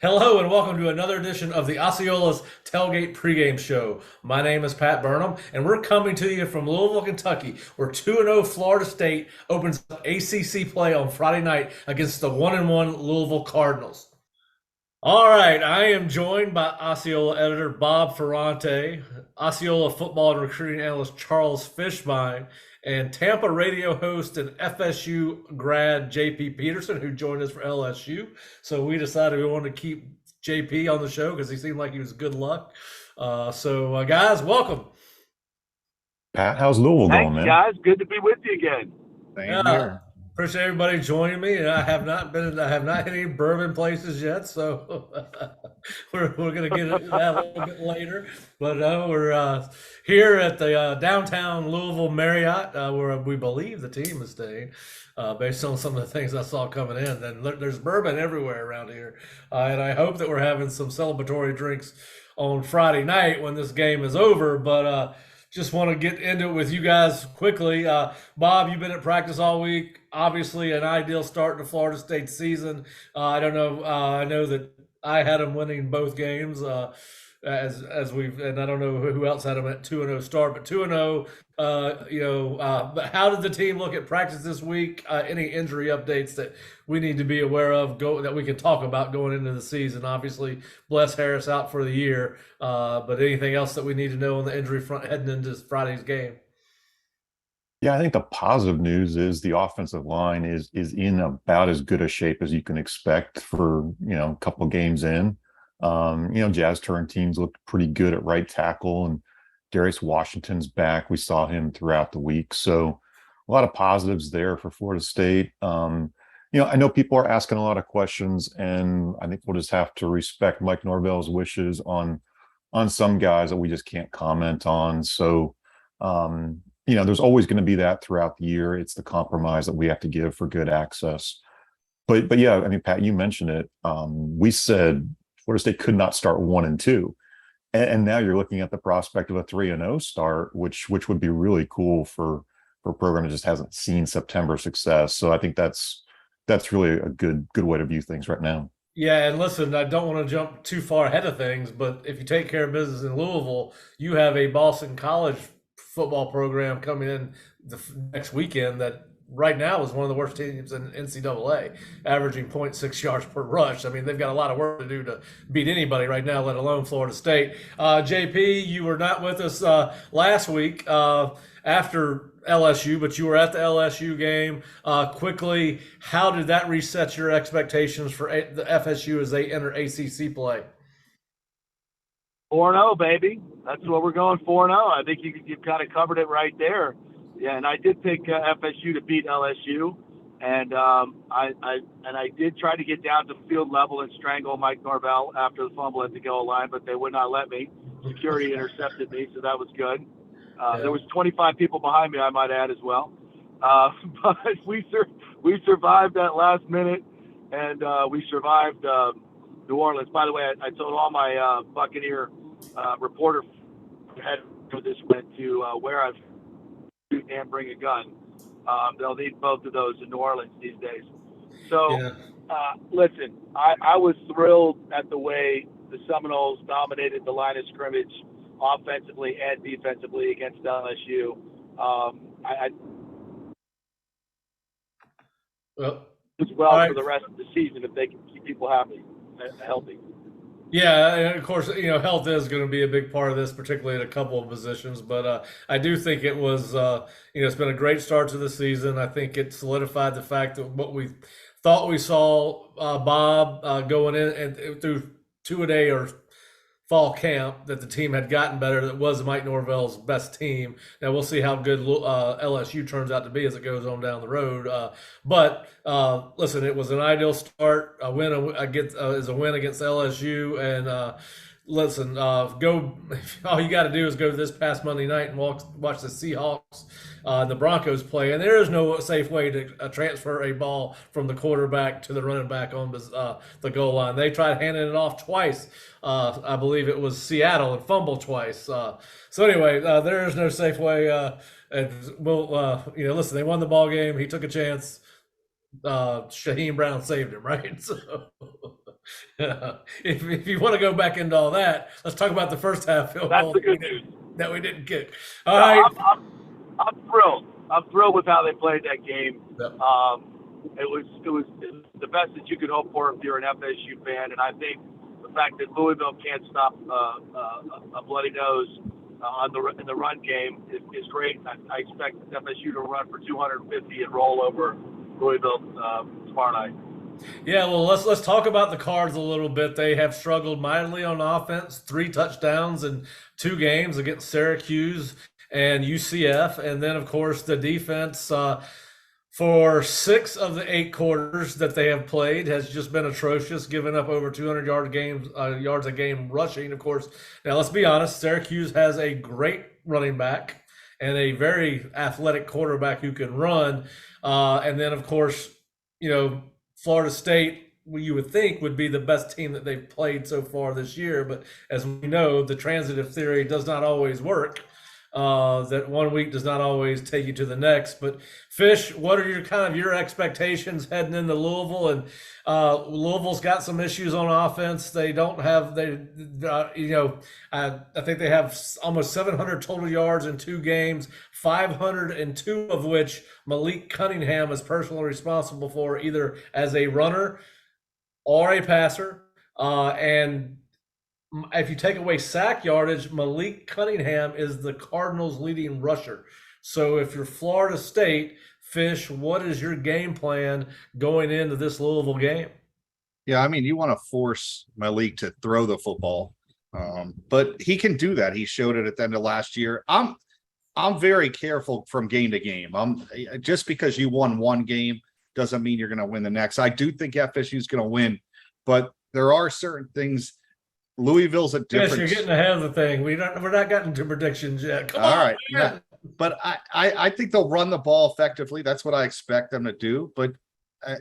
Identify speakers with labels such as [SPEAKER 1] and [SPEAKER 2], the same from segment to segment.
[SPEAKER 1] Hello and welcome to another edition of the Osceola's Tailgate Pregame Show. My name is Pat Burnham, and we're coming to you from Louisville, Kentucky, where 2-0 Florida State opens up ACC play on Friday night against the 1-1 Louisville Cardinals. All right, I am joined by Osceola editor Bob Ferrante, Osceola football and recruiting analyst Charles Fishbein, and Tampa radio host and FSU grad JP Peterson, who joined us for LSU. So we decided we wanted to keep JP on the show because he seemed like he was good luck. Guys, welcome.
[SPEAKER 2] Pat, how's Louisville going,
[SPEAKER 3] Thanks,
[SPEAKER 2] man?
[SPEAKER 3] guys. Good to be with you again.
[SPEAKER 2] Same
[SPEAKER 1] Yeah,
[SPEAKER 2] here.
[SPEAKER 1] appreciate everybody joining me. And I have not hit any bourbon places yet, so we're gonna get into that a little bit later. But we're here at the downtown Louisville Marriott, where we believe the team is staying, based on some of the things I saw coming in. And there's bourbon everywhere around here, and I hope that we're having some celebratory drinks on Friday night when this game is over. But just want to get into it with you guys quickly. Bob, you've been at practice all week. Obviously, an ideal start to Florida State season. I don't know. I know that I had them winning both games. As we've, and I don't know who else had them at 2-0 start, but 2-0. But how did the team look at practice this week? Any injury updates that we need to be aware of that we can talk about going into the season? Obviously, Bless Harris out for the year, but anything else that we need to know on the injury front heading into Friday's game?
[SPEAKER 2] Yeah, I think the positive news is the offensive line is in about as good a shape as you can expect for, a couple of games in. Jazz Turn teams looked pretty good at right tackle, and Darius Washington's back. We saw him throughout the week. So a lot of positives there for Florida State. I know people are asking a lot of questions, and I think we'll just have to respect Mike Norvell's wishes on some guys that we just can't comment on. So there's always going to be that throughout the year. It's the compromise that we have to give for good access. But yeah, I mean, Pat, you mentioned it. We said Florida State could not start 1-2. And now you're looking at the prospect of a 3-0 start, which would be really cool for a program that just hasn't seen September success. So I think that's really a good way to view things right now.
[SPEAKER 1] Yeah, and listen, I don't want to jump too far ahead of things, but if you take care of business in Louisville, you have a Boston College football program coming in the next weekend that right now is one of the worst teams in NCAA, averaging zero point 0.6 yards per rush. I mean, they've got a lot of work to do to beat anybody right now, let alone Florida State. JP, you were not with us last week after LSU, but you were at the LSU game. Quickly, how did that reset your expectations for the FSU as they enter ACC play?
[SPEAKER 3] 4-0, baby. That's what we're going 4-0. I think you've kind of covered it right there. Yeah, and I did pick FSU to beat LSU, and I did try to get down to field level and strangle Mike Norvell after the fumble at the goal line, but they would not let me. Security intercepted me, so that was good. There was 25 people behind me, I might add, as well. But we survived that last minute, and we survived New Orleans. By the way, I told all my Buccaneer reporter head for this went to where I've shoot and bring a gun. They'll need both of those in New Orleans these days. So,
[SPEAKER 1] Yeah.
[SPEAKER 3] Listen, I was thrilled at the way the Seminoles dominated the line of scrimmage offensively and defensively against LSU. I
[SPEAKER 1] Well,
[SPEAKER 3] as well
[SPEAKER 1] all right.
[SPEAKER 3] for the rest of the season if they can keep people happy and healthy.
[SPEAKER 1] Yeah, and of course, health is going to be a big part of this, particularly at a couple of positions. But I do think it was, it's been a great start to the season. I think it solidified the fact that what we thought we saw Bob going in and through two-a-day or fall camp, that the team had gotten better. That was Mike Norvell's best team. Now we'll see how good LSU turns out to be as it goes on down the road. But listen, it was an ideal start. A win is a win against LSU, and listen, go. All you got to do is go this past Monday night and watch the Seahawks and the Broncos play. And there is no safe way to transfer a ball from the quarterback to the running back on the goal line. They tried handing it off twice. I believe it was Seattle and fumbled twice. So anyway, there is no safe way. And listen, they won the ball game. He took a chance. Shaheem Brown saved him, right? So If you want to go back into all that, let's talk about the first half field
[SPEAKER 3] That's
[SPEAKER 1] goal
[SPEAKER 3] the good news.
[SPEAKER 1] that we didn't get. All
[SPEAKER 3] No,
[SPEAKER 1] right.
[SPEAKER 3] I'm thrilled. I'm thrilled with how they played that game.
[SPEAKER 1] Yep.
[SPEAKER 3] It was the best that you could hope for if you're an FSU fan, and I think the fact that Louisville can't stop a bloody nose in the run game is great. I expect FSU to run for 250 and roll over Louisville tomorrow night.
[SPEAKER 1] Yeah, well, let's talk about the Cards a little bit. They have struggled mightily on offense, 3 touchdowns in 2 games against Syracuse and UCF, and then of course the defense for 6 of the 8 quarters that they have played has just been atrocious, giving up over 200 yards a game rushing. Of course, now let's be honest, Syracuse has a great running back and a very athletic quarterback who can run, and then of course, Florida State, you would think, would be the best team that they've played so far this year. But as we know, the transitive theory does not always work. That one week does not always take you to the next. But Fish, what are your expectations heading into Louisville? And Louisville's got some issues on offense. They don't have I think they have almost 700 total yards in 2 games, 502 of which Malik Cunningham is personally responsible for, either as a runner or a passer. And if you take away sack yardage, Malik Cunningham is the Cardinals' leading rusher. So if you're Florida State, Fish, what is your game plan going into this Louisville game?
[SPEAKER 4] Yeah, I mean, you want to force Malik to throw the football, but he can do that. He showed it at the end of last year. I'm very careful from game to game. Just because you won one game doesn't mean you're going to win the next. I do think FSU is going to win, but there are certain things. Louisville's a different.
[SPEAKER 1] Yes, you're getting ahead of the thing. We're not getting to predictions yet. Come
[SPEAKER 4] All
[SPEAKER 1] on,
[SPEAKER 4] right.
[SPEAKER 1] man.
[SPEAKER 4] But I think they'll run the ball effectively. That's what I expect them to do. But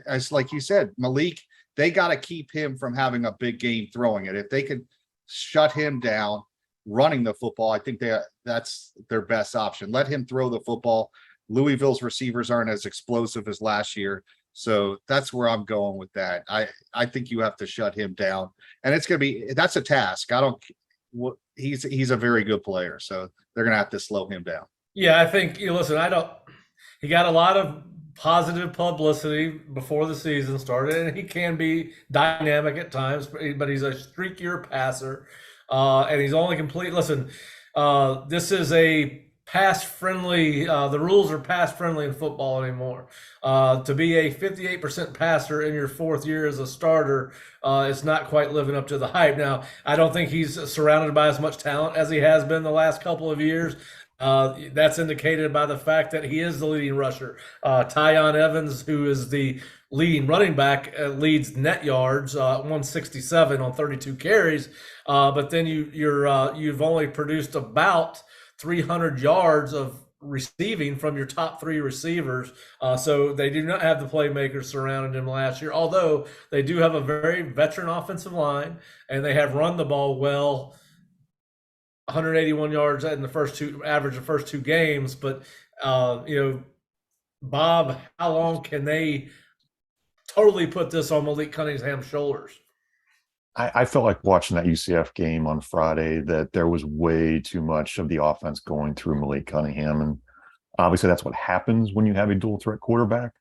[SPEAKER 4] as like you said, Malik, they got to keep him from having a big game throwing it. If they could shut him down running the football, I think that's their best option. Let him throw the football. Louisville's receivers aren't as explosive as last year. So that's where I'm going with that. I think you have to shut him down, and that's a task. He's a very good player, so they're going to have to slow him down.
[SPEAKER 1] Yeah, I think he got a lot of positive publicity before the season started, and he can be dynamic at times, but he's a streakier passer, and he's only complete. Listen, this is a pass-friendly, the rules are pass-friendly in football anymore. To be a 58% passer in your 4th year as a starter, it's not quite living up to the hype. Now, I don't think he's surrounded by as much talent as he has been the last couple of years. That's indicated by the fact that he is the leading rusher. Tyon Evans, who is the leading running back, leads net yards, 167 on 32 carries. But then you've only produced about 300 yards of receiving from your top 3 receivers. So they do not have the playmakers surrounding him last year, although they do have a very veteran offensive line, and they have run the ball well. 181 yards in the first 2 games. But, Bob, how long can they totally put this on Malik Cunningham's shoulders?
[SPEAKER 2] I felt like watching that UCF game on Friday that there was way too much of the offense going through Malik Cunningham. And obviously that's what happens when you have a dual threat quarterback.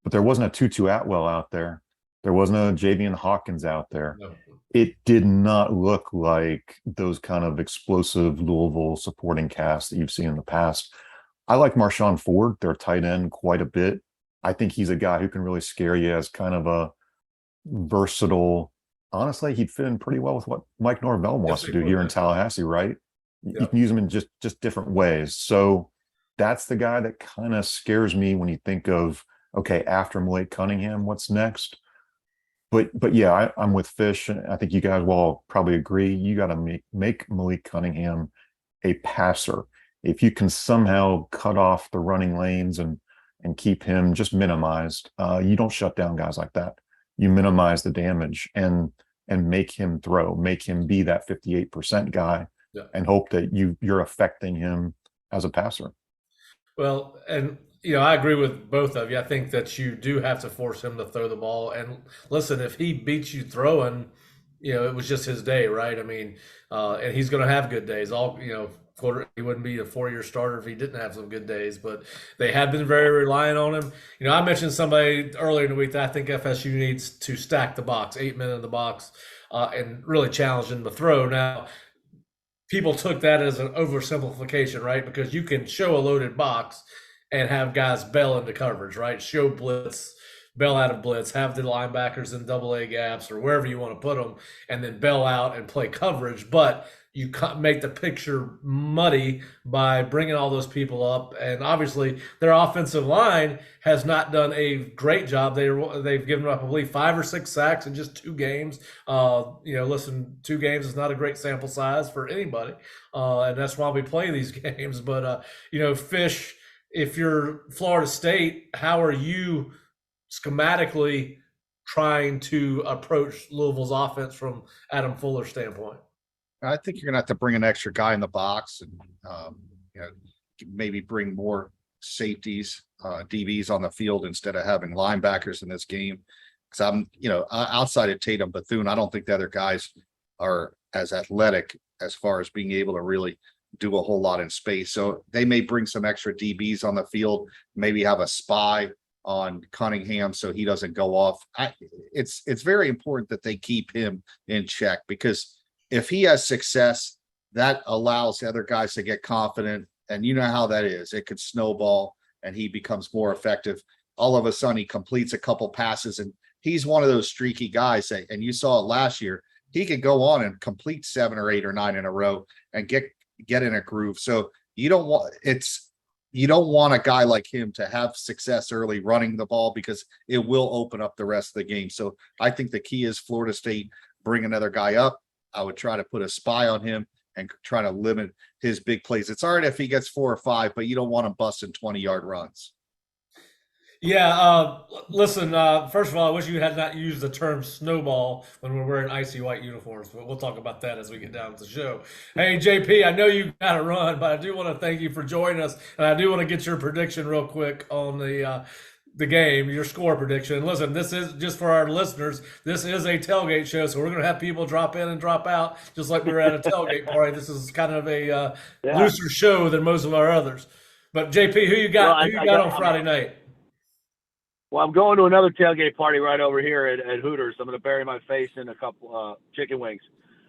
[SPEAKER 2] But there wasn't a Tutu Atwell out there. There wasn't a Javian Hawkins out there.
[SPEAKER 1] No.
[SPEAKER 2] It did not look like those kind of explosive Louisville supporting casts that you've seen in the past. I like Marshawn Ford, their tight end, quite a bit. I think he's a guy who can really scare you as kind of a versatile. Honestly, he'd fit in pretty well with what Mike Norvell wants to do here in Tallahassee, right?
[SPEAKER 1] Yeah.
[SPEAKER 2] You can use him in just different ways. So that's the guy that kind of scares me when you think of, okay, after Malik Cunningham, what's next? But yeah, I'm with Fish. I think you guys will all probably agree. You got to make Malik Cunningham a passer. If you can somehow cut off the running lanes and keep him just minimized, you don't shut down guys like that. You minimize the damage and make him throw, make him be that 58% guy, and hope that you're affecting him as a passer.
[SPEAKER 1] Well, and I agree with both of you. I think that you do have to force him to throw the ball. And listen, if he beats you throwing, it was just his day, right? I mean, and he's going to have good days. He wouldn't be a 4-year starter if he didn't have some good days. But they have been very reliant on him. I mentioned somebody earlier in the week that I think FSU needs to stack the box, 8 men in the box, and really challenge him to throw. Now, people took that as an oversimplification, right? Because you can show a loaded box and have guys bail into coverage, right? Show blitz, bail out of blitz, have the linebackers in double-A gaps or wherever you want to put them, and then bail out and play coverage. But you make the picture muddy by bringing all those people up. And obviously, their offensive line has not done a great job. They've given up, I believe, 5 or 6 sacks in just 2 games. Listen, 2 games is not a great sample size for anybody. And that's why we play these games. But, Fish, if you're Florida State, how are you schematically trying to approach Louisville's offense from Adam Fuller's standpoint?
[SPEAKER 4] I think you're going to have to bring an extra guy in the box and maybe bring more safeties, DBs on the field instead of having linebackers in this game. Because outside of Tatum Bethune, I don't think the other guys are as athletic as far as being able to really do a whole lot in space. So they may bring some extra DBs on the field, maybe have a spy on Cunningham so he doesn't go off. It's very important that they keep him in check, because if he has success, that allows the other guys to get confident. And you know how that is. It could snowball and he becomes more effective. All of a sudden he completes a couple passes, and he's one of those streaky guys and you saw it last year. He could go on and complete 7 or 8 or 9 in a row and get in a groove. So you don't want a guy like him to have success early running the ball, because it will open up the rest of the game. So I think the key is Florida State bring another guy up. I would try to put a spy on him and try to limit his big plays. It's all right if he gets 4 or 5, but you don't want him busting 20-yard runs.
[SPEAKER 1] Yeah, listen, first of all, I wish you had not used the term snowball when we're wearing icy white uniforms, but we'll talk about that as we get down to the show. Hey, JP, I know you got to run, but I do want to thank you for joining us, and I do want to get your prediction real quick on the game, your score prediction. Listen, this is just for our listeners. This is a tailgate show, so we're going to have people drop in and drop out, just like we were at a tailgate party. This is kind of a looser show than most of our others. But JP, who you got? Who you got on Friday night?
[SPEAKER 3] Well, I'm going to another tailgate party right over here at Hooters. I'm going to bury my face in a couple chicken wings.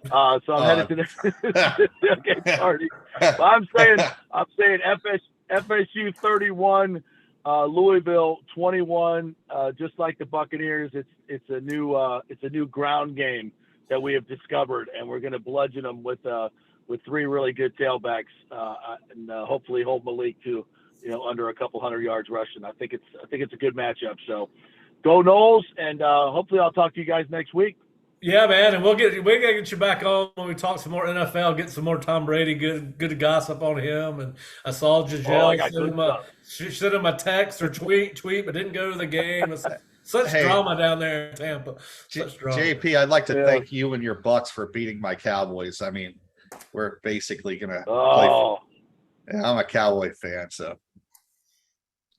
[SPEAKER 3] So I'm headed to this tailgate party. But I'm saying FSU 31. Louisville 21, just like the Buccaneers. It's a new ground game that we have discovered, and we're going to bludgeon them with 3 really good tailbacks, and hopefully hold Malik to under a couple 100 yards rushing. I think it's a good matchup. So go Noles, and hopefully I'll talk to you guys next week.
[SPEAKER 1] Yeah, man, and we're gonna get you back on when we talk some more NFL, get some more Tom Brady, good gossip on him. And I saw Giselle send him a text or tweet, but didn't go to the game. It's such drama down there in Tampa.
[SPEAKER 4] JP, I'd like to thank you and your Bucks for beating my Cowboys. I mean, we're basically gonna play. I'm a Cowboy fan, so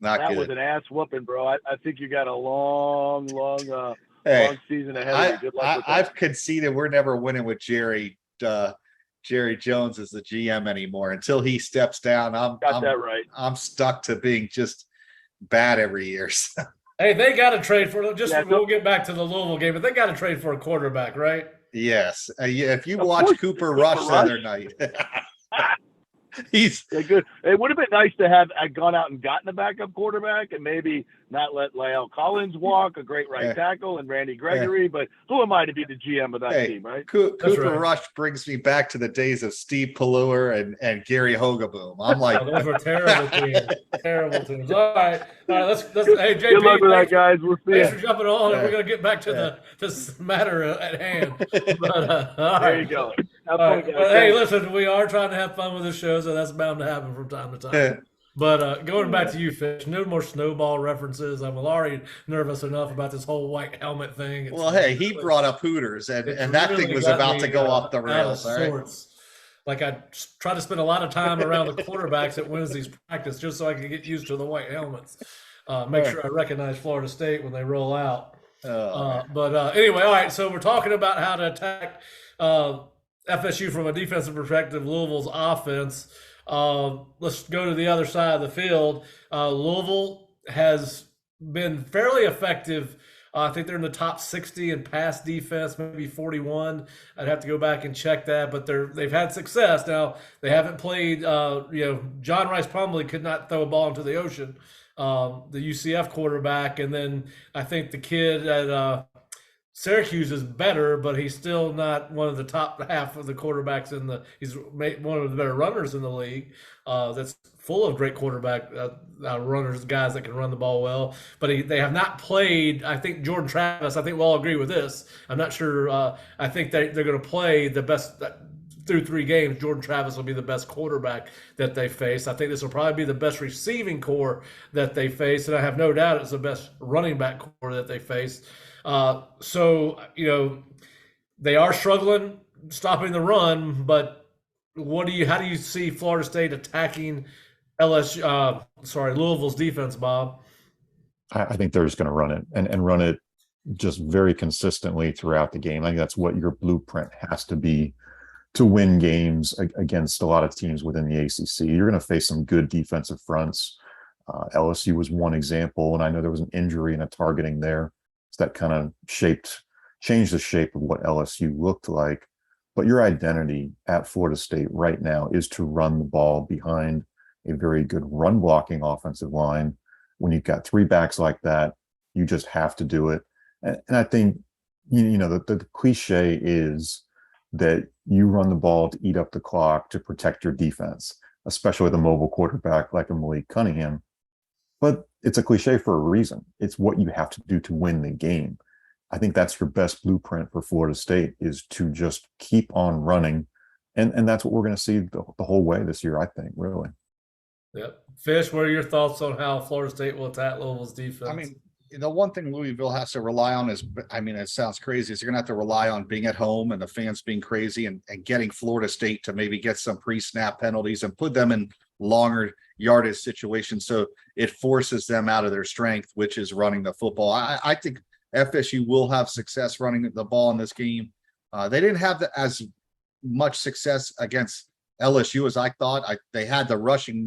[SPEAKER 3] that was an ass whooping, bro. I think you got a long season ahead of you. Good luck with that.
[SPEAKER 4] I've conceded we're never winning with Jerry Jones as the GM anymore until he steps down. I'm stuck to being just bad every year. So.
[SPEAKER 1] Hey, they got to trade for we'll get back to the Louisville game, but they got to trade for a quarterback, right?
[SPEAKER 4] Yes. If you watch Cooper Rush the other night. He's
[SPEAKER 3] good. It would have been nice to have gone out and gotten a backup quarterback and maybe not let La'el Collins walk, a great right tackle, and Randy Gregory. But who am I to be the GM of that team, right?
[SPEAKER 4] Cooper Rush brings me back to the days of Steve Pelluer and Gary Hogaboom. I'm like,
[SPEAKER 1] those were terrible teams. Terrible teams. All right. Let's. Hey, JP,
[SPEAKER 3] good luck with that, guys. We'll see.
[SPEAKER 1] Thanks for jumping on. We're gonna get back to this matter at hand. But,
[SPEAKER 3] there you go.
[SPEAKER 1] Hey, listen, we are trying to have fun with this show, so that's bound to happen from time to time. But going back to you, Fish, no more snowball references. I'm already nervous enough about this whole white helmet thing.
[SPEAKER 4] He brought up Hooters, and that thing was about to go off the rails. All right?
[SPEAKER 1] like I try to spend a lot of time around the quarterbacks at Wednesday's practice just so I can get used to the white helmets. Make sure I recognize Florida State when they roll out. Anyway, all right. So we're talking about how to attack FSU from a defensive perspective, Louisville's offense. Let's go to the other side of the field. Louisville has been fairly effective. I think they're in the top 60 in pass defense, maybe 41. I'd have to go back and check that, but they've had success. Now they haven't played. John Rice Plumlee could not throw a ball into the ocean. The UCF quarterback, and then I think the kid at Syracuse is better, but he's still not one of the top half of the quarterbacks he's one of the better runners in the league. That's full of great quarterback runners, guys that can run the ball well. But they have not played. I think Jordan Travis. I think we'll all agree with this. I'm not sure. I think they're going to play the best. Through 3 games, Jordan Travis will be the best quarterback that they face. I think this will probably be the best receiving core that they face, and I have no doubt it's the best running back core that they face. So they are struggling stopping the run, but how do you see Florida State attacking Louisville's defense, Bob?
[SPEAKER 2] I think they're just going to run it and run it just very consistently throughout the game. I think that's what your blueprint has to be to win games against a lot of teams within the ACC. You're going to face some good defensive fronts. LSU was one example, and I know there was an injury and a targeting there. So that kind of changed the shape of what LSU looked like. But your identity at Florida State right now is to run the ball behind a very good run blocking offensive line. When you've got 3 backs like that, you just have to do it. And I think, the cliche is that you run the ball to eat up the clock to protect your defense, especially with a mobile quarterback like a Malik Cunningham. But it's a cliche for a reason. It's what you have to do to win the game. I think that's your best blueprint for Florida State, is to just keep on running. And that's what we're going to see the whole way this year, I think, really.
[SPEAKER 1] Yep. Fish, what are your thoughts on how Florida State will attack Louisville's defense?
[SPEAKER 4] I mean, the one thing Louisville has to rely on is, it sounds crazy, is you're going to have to rely on being at home and the fans being crazy and getting Florida State to maybe get some pre-snap penalties and put them in longer yardage situations. So it forces them out of their strength, which is running the football. I think FSU will have success running the ball in this game. They didn't have as much success against LSU as I thought. They had the rushing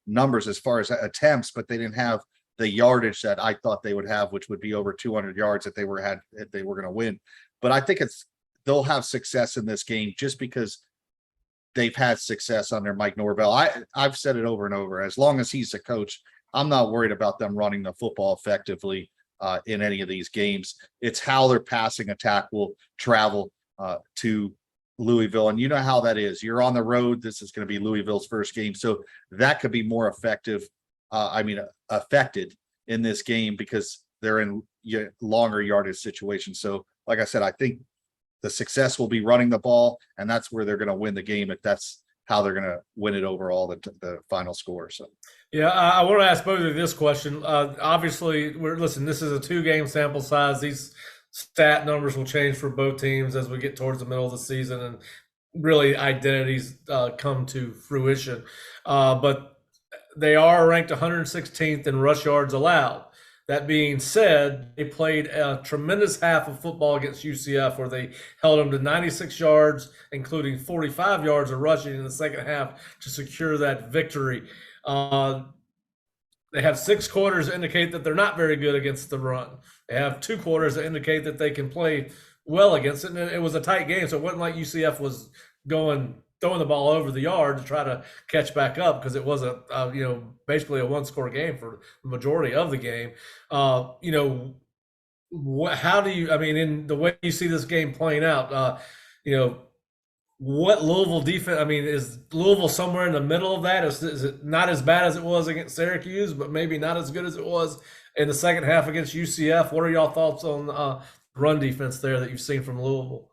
[SPEAKER 4] numbers as far as attempts, but they didn't have the yardage that I thought they would have, which would be over 200 yards if they were going to win. But I think they'll have success in this game just because they've had success under Mike Norvell. I've said it over and over. As long as he's a coach, I'm not worried about them running the football effectively in any of these games. It's how their passing attack will travel to Louisville. And you know how that is. You're on the road. This is going to be Louisville's first game. So that could be more affected in this game because they're in longer yardage situations. So like I said, I think the success will be running the ball, and that's where they're going to win the game if that's how they're going to win it overall, the final score. So,
[SPEAKER 1] yeah, I want to ask both of you this question. Obviously, this is a 2-game sample size. These stat numbers will change for both teams as we get towards the middle of the season and really identities come to fruition. But they are ranked 116th in rush yards allowed. That being said, they played a tremendous half of football against UCF where they held them to 96 yards, including 45 yards of rushing in the second half to secure that victory. They have 6 quarters that indicate that they're not very good against the run. They have 2 quarters that indicate that they can play well against it. And it was a tight game, so it wasn't like UCF was throwing the ball over the yard to try to catch back up, because it was basically a 1-score game for the majority of the game. How do you, in the way you see this game playing out, what Louisville defense, is Louisville somewhere in the middle of that? Is it not as bad as it was against Syracuse, but maybe not as good as it was in the second half against UCF? What are y'all thoughts on run defense there that you've seen from Louisville?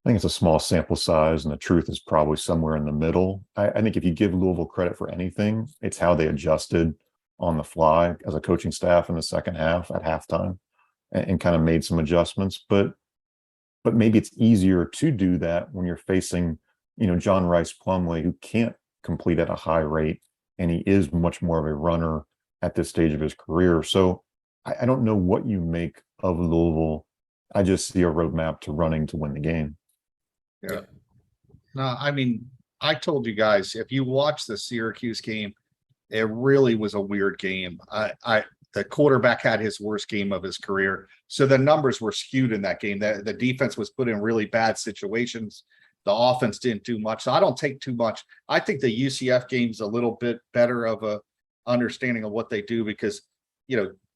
[SPEAKER 2] I think it's a small sample size, and the truth is probably somewhere in the middle. I think if you give Louisville credit for anything, it's how they adjusted on the fly as a coaching staff in the second half at halftime and kind of made some adjustments. But maybe it's easier to do that when you're facing John Rice Plumlee, who can't complete at a high rate, and he is much more of a runner at this stage of his career. So I don't know what you make of Louisville. I just see a roadmap to running to win the game.
[SPEAKER 4] Yeah. No, I mean, I told you guys, if you watch the Syracuse game, it really was a weird game. The quarterback had his worst game of his career. So the numbers were skewed in that game. The defense was put in really bad situations. The offense didn't do much. So I don't take too much. I think the UCF game's a little bit better of a understanding of what they do because,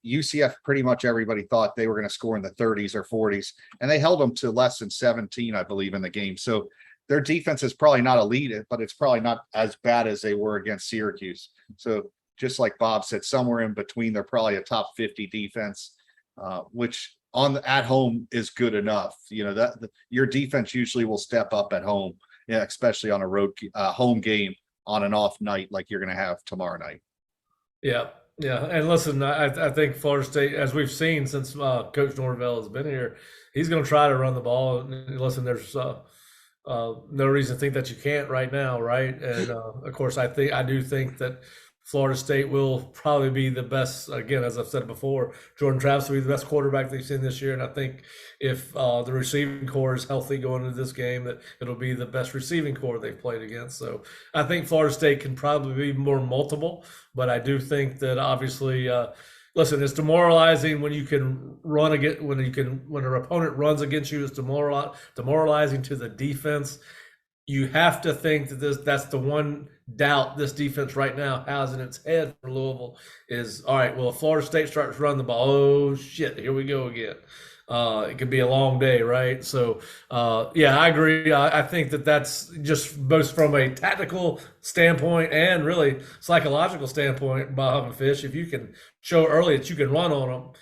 [SPEAKER 4] UCF, pretty much everybody thought they were going to score in the 30s or 40s, and they held them to less than 17, I believe, in the game. So their defense is probably not elite, but it's probably not as bad as they were against Syracuse. So just like Bob said, somewhere in between, they're probably a top 50 defense, which at home is good enough. Your defense usually will step up at home, especially on a home game on an off night like you're going to have tomorrow night.
[SPEAKER 1] Yeah. Yeah, and listen, I think Florida State, as we've seen since Coach Norvell has been here, he's going to try to run the ball. And listen, there's no reason to think that you can't right now, right? And of course, I do think that Florida State will probably be the best. Again, as I've said before, Jordan Travis will be the best quarterback they've seen this year, and I think if the receiving core is healthy going into this game, that it'll be the best receiving core they've played against. So I think Florida State can probably be more multiple, but I do think that obviously, listen, it's demoralizing when you can run against when an opponent runs against you. It's demoralizing to the defense. You have to think that that's the one doubt this defense right now has in its head for Louisville is, all right, well, if Florida State starts running the ball, oh, shit, here we go again. It could be a long day, right? So, yeah, I agree. I think that's just both from a tactical standpoint and really psychological standpoint, Bob and Fish, if you can show early that you can run on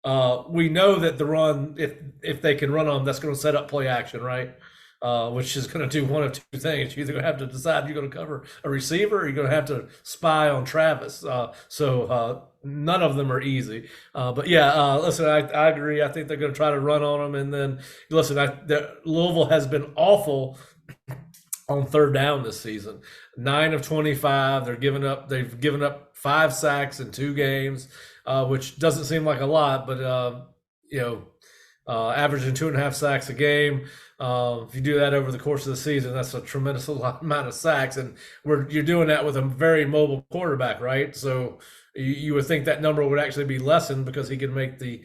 [SPEAKER 1] them. We know that the run, if they can run on them, that's going to set up play action, right? Which is going to do one of two things. You're either going to have to decide you're going to cover a receiver or you're going to have to spy on Travis. So none of them are easy. But yeah, listen, I agree. I think they're going to try to run on them. And then, listen, Louisville has been awful on third down this season. 9 of 25. They've given up 5 sacks in 2 games, which doesn't seem like a lot, but averaging 2.5 sacks a game. If you do that over the course of the season, that's a tremendous amount of sacks, and you're doing that with a very mobile quarterback, right? So you would think that number would actually be lessened because he can make the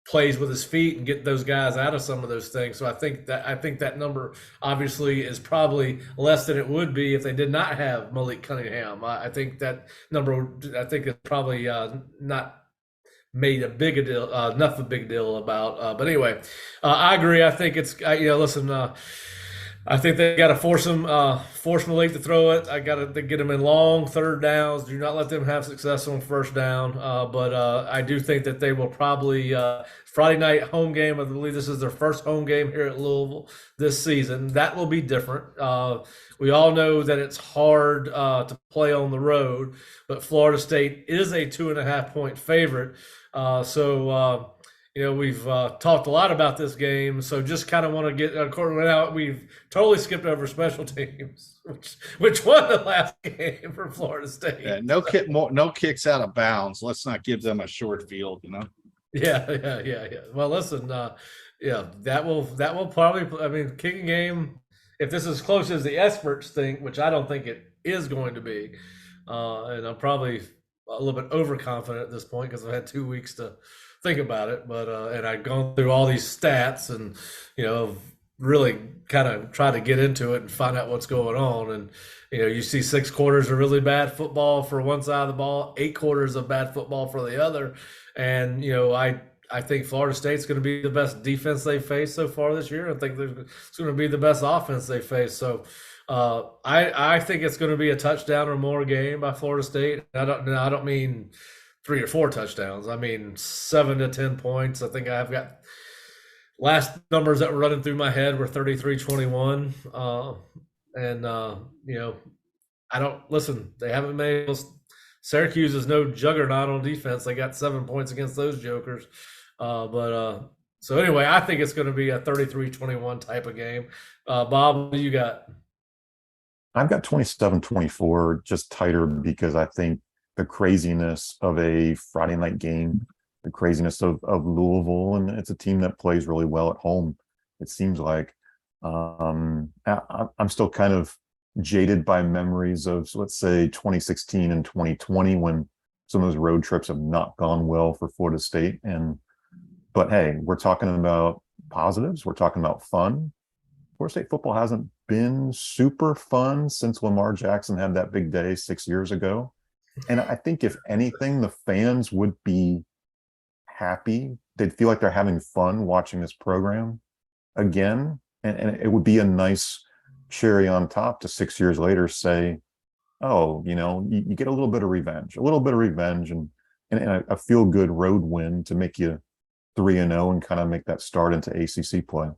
[SPEAKER 1] plays with his feet and get those guys out of some of those things. So I think that number obviously is probably less than it would be if they did not have Malik Cunningham. I think that number, is probably not made enough a big deal about. But anyway, I agree. I think it's listen. I think they got to force Malik to throw it. I got to get them in long third downs. Do not let them have success on first down. But I do think that they will probably Friday night home game. I believe this is their first home game here at Louisville this season. That will be different. We all know that it's hard to play on the road, but Florida State is a 2.5-point favorite. So we've talked a lot about this game. So just kind of want to get now. We've totally skipped over special teams, which won the last game for Florida State.
[SPEAKER 4] Yeah, no kicks out of bounds. Let's not give them a short field,
[SPEAKER 1] Yeah. Well, listen, that will probably. I mean, kicking game. If this is as close as the experts think, which I don't think it is going to be, and I'm probably a little bit overconfident at this point because I've had 2 weeks to think about it, but and I've gone through all these stats and really kind of try to get into it and find out what's going on. And you see 6 quarters of really bad football for one side of the ball, 8 quarters of bad football for the other, and I think Florida State's going to be the best defense they've faced so far this year. I think it's going to be the best offense they faced. So I think it's going to be a touchdown or more game by Florida State. I don't mean 3 or 4 touchdowns. I mean 7 to 10 points. I think I've got last numbers that were running through my head were 33-21. I don't listen. They haven't made. Syracuse is no juggernaut on defense. They got 7 points against those jokers. But So anyway, I think it's going to be a 33-21 type of game. Bob, what do you got?
[SPEAKER 2] I've got 27-24, just tighter because I think the craziness of a Friday night game, the craziness of Louisville, and it's a team that plays really well at home, it seems like. I'm still kind of jaded by memories of, let's say, 2016 and 2020 when some of those road trips have not gone well for Florida State. But hey, we're talking about positives. We're talking about fun. Florida State football hasn't been super fun since Lamar Jackson had that big day 6 years ago. And I think if anything, the fans would be happy. They'd feel like they're having fun watching this program again. And it would be a nice cherry on top to 6 years later say, oh, you get a little bit of revenge, and a feel good road win to make you 3-0 and kind of make that start into ACC play.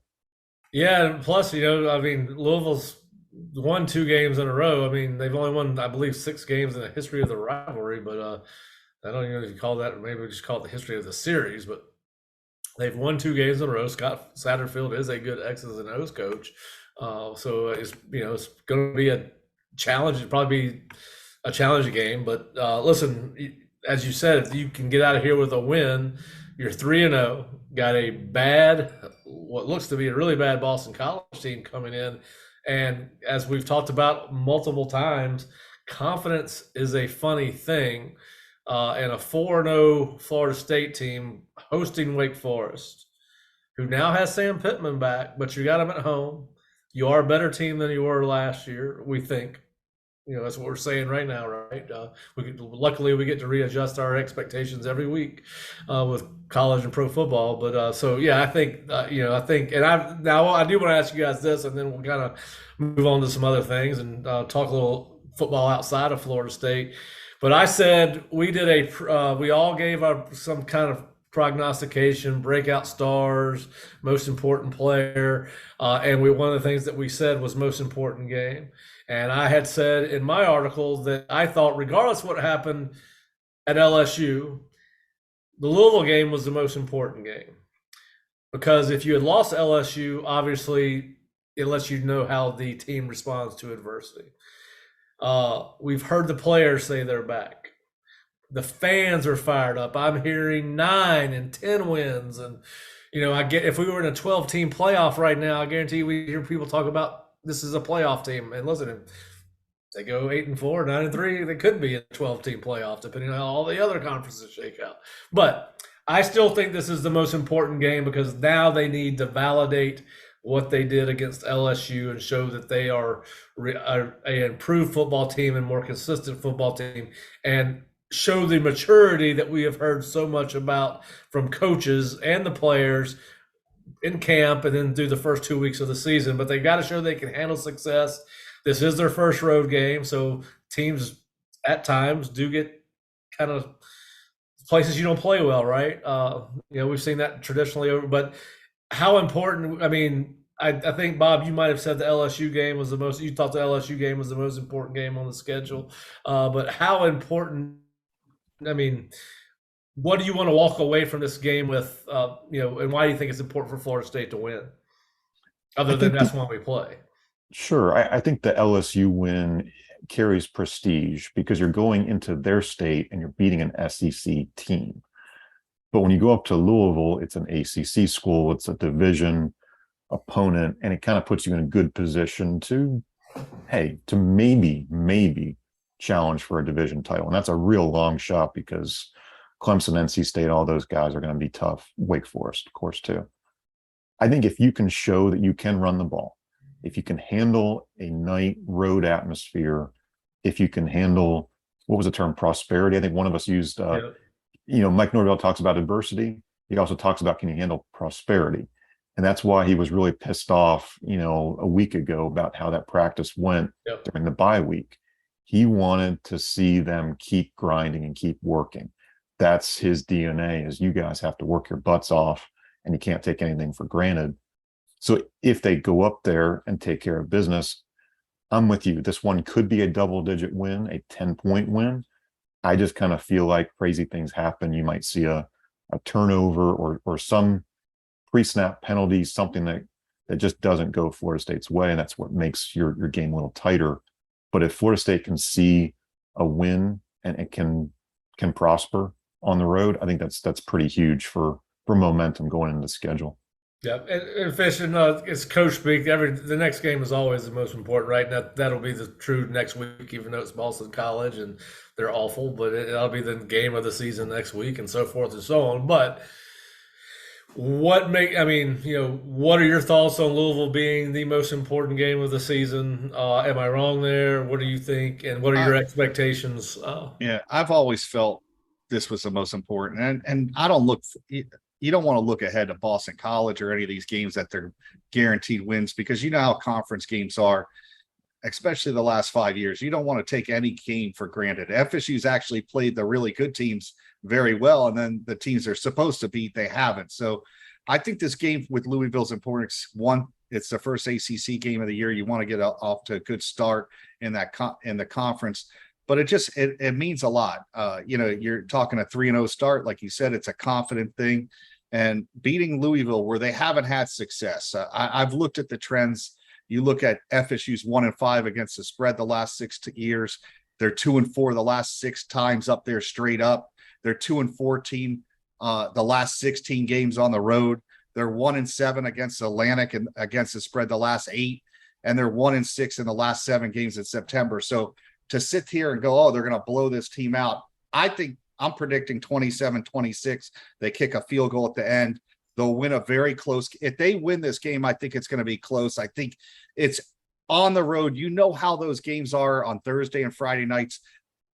[SPEAKER 1] Yeah, and plus, Louisville's won 2 games in a row. I mean, they've only won, I believe, 6 games in the history of the rivalry, but I don't even know if you call that, or maybe we just call it the history of the series, but they've won 2 games in a row. Scott Satterfield is a good X's and O's coach. So it's going to be a challenge. It'll probably be a challenging game, but listen, as you said, if you can get out of here with a win, you're 3-0, got a what looks to be a really bad Boston College team coming in. And as we've talked about multiple times, confidence is a funny thing. And a 4-0 Florida State team hosting Wake Forest, who now has Sam Pittman back, but you got him at home. You are a better team than you were last year, we think. That's what we're saying right now, right? Luckily, we get to readjust our expectations every week with college and pro football. But I think, and I do want to ask you guys this, and then we'll kind of move on to some other things and talk a little football outside of Florida State. But I said we all gave some kind of prognostication, breakout stars, most important player, and one of the things that we said was most important game. And I had said in my article that I thought, regardless of what happened at LSU, the Louisville game was the most important game. Because if you had lost LSU, obviously it lets you know how the team responds to adversity. We've heard the players say they're back. The fans are fired up. I'm hearing 9 and 10 wins. And, if we were in a 12-team playoff right now, I guarantee we hear people talk about this is a playoff team. And listen, if they go 8-4, 9-3, they could be a 12-team playoff, depending on how all the other conferences shake out. But I still think this is the most important game because now they need to validate what they did against LSU and show that they are an improved football team and more consistent football team, and show the maturity that we have heard so much about from coaches and the players in camp and then through the first 2 weeks of the season. But they got to show they can handle success. This is their first road game, so teams at times do get kind of places you don't play well, right? We've seen that traditionally, but how important, I think, Bob, you might have said the LSU game was you thought the LSU game was the most important game on the schedule. But how important, what do you want to walk away from this game with, and why do you think it's important for Florida State to win? Other than that's when we play.
[SPEAKER 2] Sure. I think the LSU win carries prestige because you're going into their state and you're beating an SEC team. But when you go up to Louisville, it's an ACC school, it's a division opponent, and it kind of puts you in a good position to maybe challenge for a division title. And that's a real long shot because Clemson, NC State, all those guys are going to be tough. Wake Forest, of course, too. I think if you can show that you can run the ball, if you can handle a night road atmosphere, if you can handle, what was the term, prosperity? I think one of us used, Mike Norvell talks about adversity. He also talks about, can you handle prosperity? And that's why he was really pissed off, a week ago about how that practice went during the bye week. He wanted to see them keep grinding and keep working. That's his DNA, is you guys have to work your butts off and you can't take anything for granted. So if they go up there and take care of business, I'm with you. This one could be a double-digit win, a 10-point win. I just kind of feel like crazy things happen. You might see a turnover or some pre-snap penalties, something that just doesn't go Florida State's way, and that's what makes your game a little tighter. But if Florida State can see a win and it can prosper on the road, I think that's pretty huge for momentum going into the schedule.
[SPEAKER 1] Yeah, and Fish, it's coach speak. The next game is always the most important, right? That'll be the true next week, even though it's Boston College and they're awful, but it'll be the game of the season next week, and so forth and so on. But what are your thoughts on Louisville being the most important game of the season? Am I wrong there? What do you think? And what are your expectations?
[SPEAKER 4] Yeah, I've always felt this was the most important. And I don't look – you don't want to look ahead to Boston College or any of these games that they're guaranteed wins, because you know how conference games are, especially the last 5 years. You don't want to take any game for granted. FSU's actually played the really good teams very well, and then the teams they're supposed to beat, they haven't. So I think this game with Louisville's important. One, it's the first ACC game of the year. You want to get off to a good start in the conference, but it means a lot. You're talking a 3-0 start, like you said. It's a confident thing, and beating Louisville where they haven't had success. I've looked at the trends. You look at FSU's 1-5 against the spread the last 6 years. They're 2-4 the last 6 times up there straight up. They're 2-14 the last 16 games on the road. They're 1-7 against Atlantic and against the spread the last 8, and they're 1-6 in the last 7 games in September. So to sit here and go, oh, they're going to blow this team out, I think I'm predicting 27-26. They kick a field goal at the end. They'll win a very close. If they win this game, I think it's going to be close. I think it's on the road. You know how those games are on Thursday and Friday nights.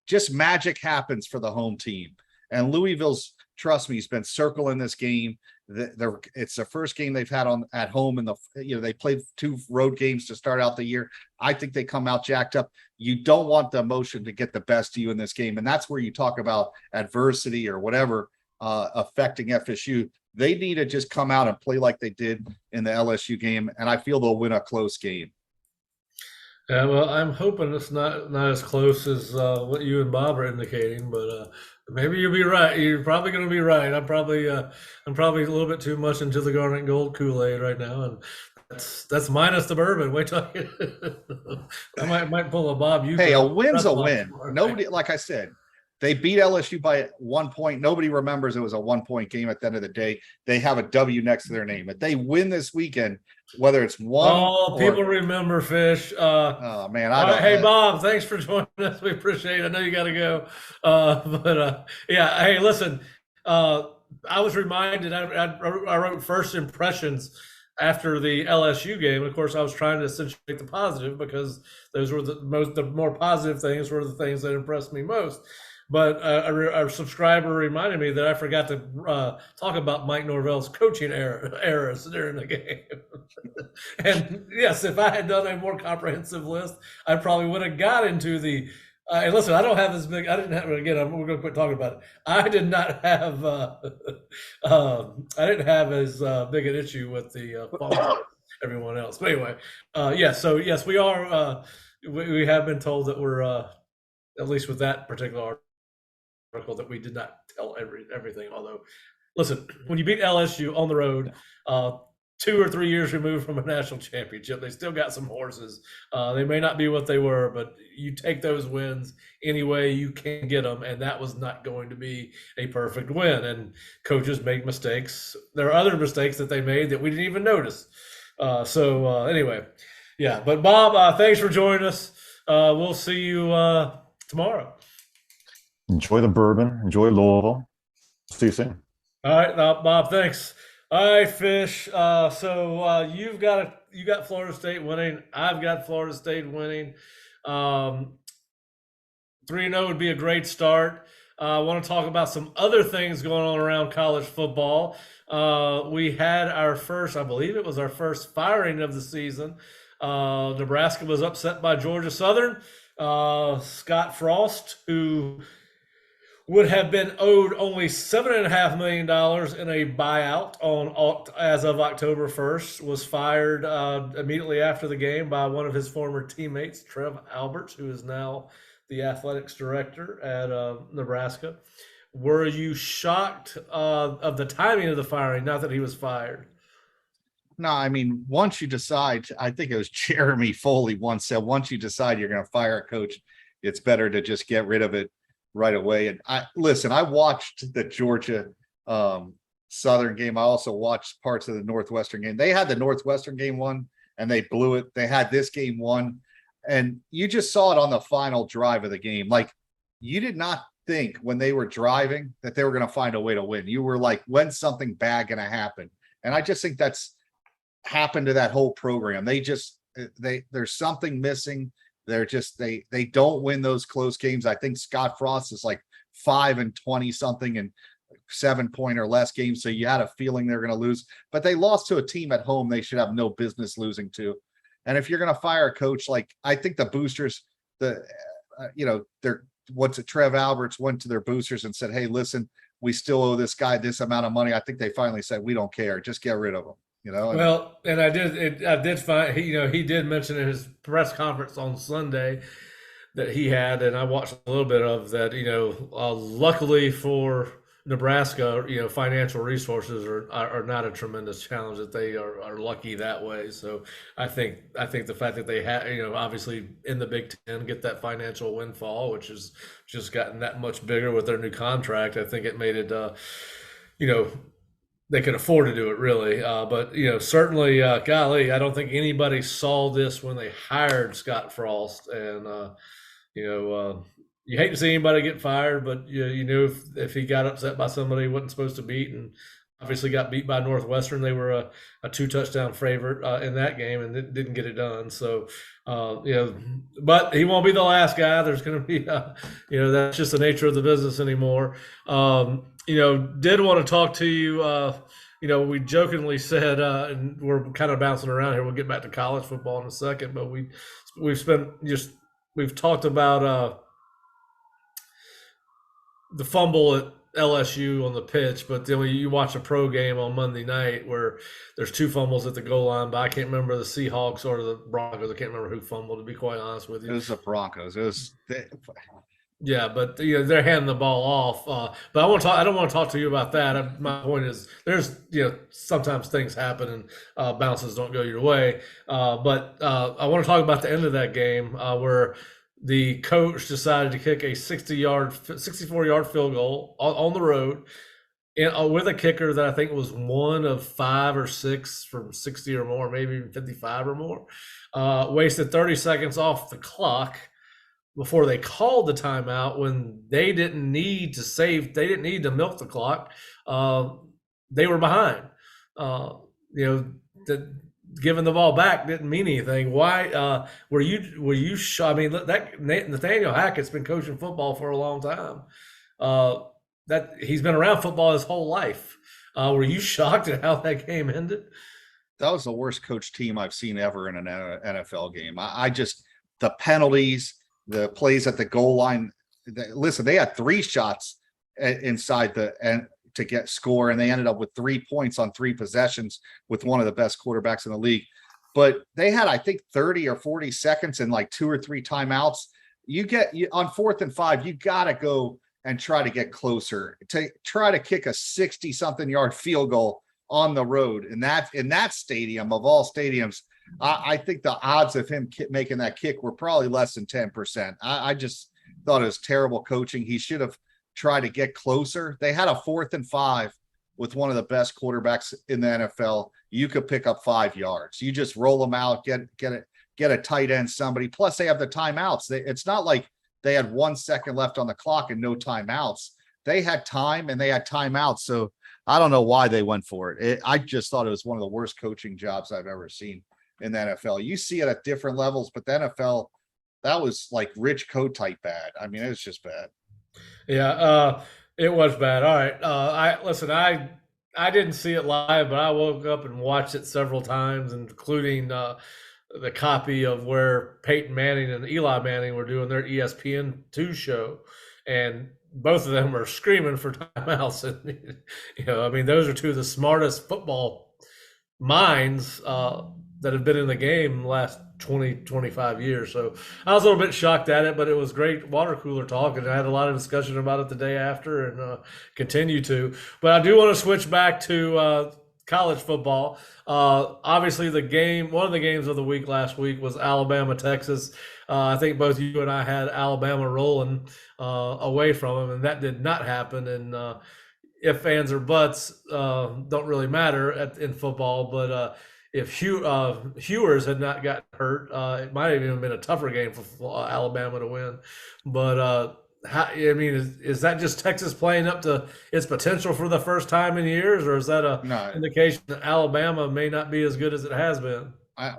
[SPEAKER 4] Just magic happens for the home team. And Louisville's, trust me, has been circling this game. It's the first game they've had at home, and they played 2 road games to start out the year. I think they come out jacked up. You don't want the emotion to get the best of you in this game, and that's where you talk about adversity or whatever affecting FSU. They need to just come out and play like they did in the LSU game, and I feel they'll win a close game.
[SPEAKER 1] Yeah, well, I'm hoping it's not as close as what you and Bob are indicating, but maybe you'll be right. You're probably going to be right. I'm probably a little bit too much into the Garnet Gold Kool-Aid right now, and that's minus the bourbon. Wait till I might pull a Bob.
[SPEAKER 4] Hey, a win's a win. Nobody, like I said, they beat LSU by 1 point. Nobody remembers it was a 1-point game at the end of the day. They have a W next to their name. If they win this weekend, whether it's one,
[SPEAKER 1] people remember, Fish.
[SPEAKER 4] Oh man,
[SPEAKER 1] Hey, Bob, thanks for joining us. We appreciate it. I know you got to go, yeah. Hey, listen. I was reminded. I wrote first impressions after the LSU game. Of course, I was trying to accentuate the positive because those were the more positive things were the things that impressed me most. But a subscriber reminded me that I forgot to talk about Mike Norvell's coaching errors during the game. And yes, if I had done a more comprehensive list, I probably would have got into the. And listen, I don't have this big. I didn't have. Again, we're going to quit talking about it. I did not have. I didn't have as big an issue with the everyone else. But anyway, yes. So yes, we are. We have been told that we're at least with that particular article that we did not tell everything. Although, listen, when you beat LSU on the road, 2 or 3 years removed from a national championship, they still got some horses. They may not be what they were, but you take those wins any way you can get them, and that was not going to be a perfect win. And coaches make mistakes. There are other mistakes that they made that we didn't even notice. Anyway, yeah. But Bob, thanks for joining us. We'll see you tomorrow.
[SPEAKER 2] Enjoy the bourbon. Enjoy Louisville. See you soon.
[SPEAKER 1] All right, Bob. Thanks. All right, Fish. You got Florida State winning. I've got Florida State winning. 3-0 would be a great start. I want to talk about some other things going on around college football. We had our first, I believe it was our first firing of the season. Nebraska was upset by Georgia Southern. Scott Frost, who would have been owed only $7.5 million in a buyout as of October 1st, was fired immediately after the game by one of his former teammates, Trev Alberts, who is now the athletics director at Nebraska. Were you shocked of the timing of the firing? Not that he was fired.
[SPEAKER 4] No, I mean, once you decide, I think it was Jeremy Foley once said, once you decide you're going to fire a coach, it's better to just get rid of it right away. And I watched the Georgia Southern game. I also watched parts of the Northwestern game. They had the Northwestern game won and they blew it. They had this game won. And you just saw it on the final drive of the game. Like, you did not think when they were driving that they were going to find a way to win. You were like, when's something bad going to happen? And I just think that's happened to that whole program. There's something missing. They don't win those close games. I think Scott Frost is like 5-20 something and 7-point or less games. So you had a feeling they're going to lose, but they lost to a team at home they should have no business losing to. And if you're going to fire a coach, like, I think the boosters, Trev Alberts went to their boosters and said, hey, listen, we still owe this guy this amount of money. I think they finally said, we don't care. Just get rid of him.
[SPEAKER 1] Well, and I did find he did mention in his press conference on Sunday that he had, and I watched a little bit of that. Luckily for Nebraska, financial resources are not a tremendous challenge, that they are lucky that way. So I think the fact that they had, obviously in the Big Ten, get that financial windfall, which has just gotten that much bigger with their new contract. I think it made it, they could afford to do it, really. But certainly, golly, I don't think anybody saw this when they hired Scott Frost. And you hate to see anybody get fired, but if he got upset by somebody he wasn't supposed to beat, and obviously got beat by Northwestern, they were a 2-touchdown favorite in that game and didn't get it done. So but he won't be the last guy. There's going to be that's just the nature of the business anymore. Did want to talk to you. We jokingly said, and we're kind of bouncing around here. We'll get back to college football in a second, but we've talked about the fumble at LSU on the pitch, but then when you watch a pro game on Monday night where there's 2 fumbles at the goal line, but I can't remember the Seahawks or the Broncos. I can't remember who fumbled, to be quite honest with you.
[SPEAKER 4] It was the Broncos.
[SPEAKER 1] Yeah, but they're handing the ball off. But I don't want to talk to you about that. My point is, there's sometimes things happen and bounces don't go your way. But I want to talk about the end of that game where the coach decided to kick a 64-yard field goal on the road, and with a kicker that I think was 1 of 5 or 6 from 60 or more, maybe even 55 or more. Wasted 30 seconds off the clock before they called the timeout when they didn't need to milk the clock. They were behind. Giving the ball back didn't mean anything. Why were you I mean, that Nathaniel Hackett's been coaching football for a long time. That he's been around football his whole life. Were you shocked at how that game ended?
[SPEAKER 4] That was the worst coach team I've seen ever in an NFL game. The penalties, the plays at the goal line. Listen, they had 3 shots inside to get score, and they ended up with 3 points on 3 possessions with one of the best quarterbacks in the league. But they had, I think, 30 or 40 seconds and like 2 or 3 timeouts. On 4th and 5, you got to go and try to get closer, to try to kick a 60-something yard field goal on the road. And in that stadium, of all stadiums, I think the odds of him making that kick were probably less than 10%. I just thought it was terrible coaching. He should have try to get closer. They had a 4th and 5 with one of the best quarterbacks in the NFL. You could pick up 5 yards. You just roll them out, get a tight end, somebody. Plus they have the timeouts. It's not like they had 1 second left on the clock and no timeouts. They had time and they had timeouts. So I don't know why they went for it. I just thought it was one of the worst coaching jobs I've ever seen in the NFL. You see it at different levels, but the NFL, that was like Rich Kotite bad. I mean, it was just bad.
[SPEAKER 1] Yeah, it was bad. All right. I didn't see it live, but I woke up and watched it several times, including the copy of where Peyton Manning and Eli Manning were doing their ESPN2 show. And both of them are screaming for timeouts. And, those are 2 of the smartest football minds that have been in the game the last 20, 25 years. So I was a little bit shocked at it, but it was great water cooler talk, and I had a lot of discussion about it the day after and continue to. But I do want to switch back to college football. Obviously, one of the games of the week last week was Alabama, Texas. I think both you and I had Alabama rolling away from them, and that did not happen. And if ands or buts don't really matter in football, but if Hewers had not gotten hurt, it might have even been a tougher game for Alabama to win. But is that just Texas playing up to its potential for the first time in years, or is that
[SPEAKER 4] No.
[SPEAKER 1] indication that Alabama may not be as good as it has been?
[SPEAKER 4] I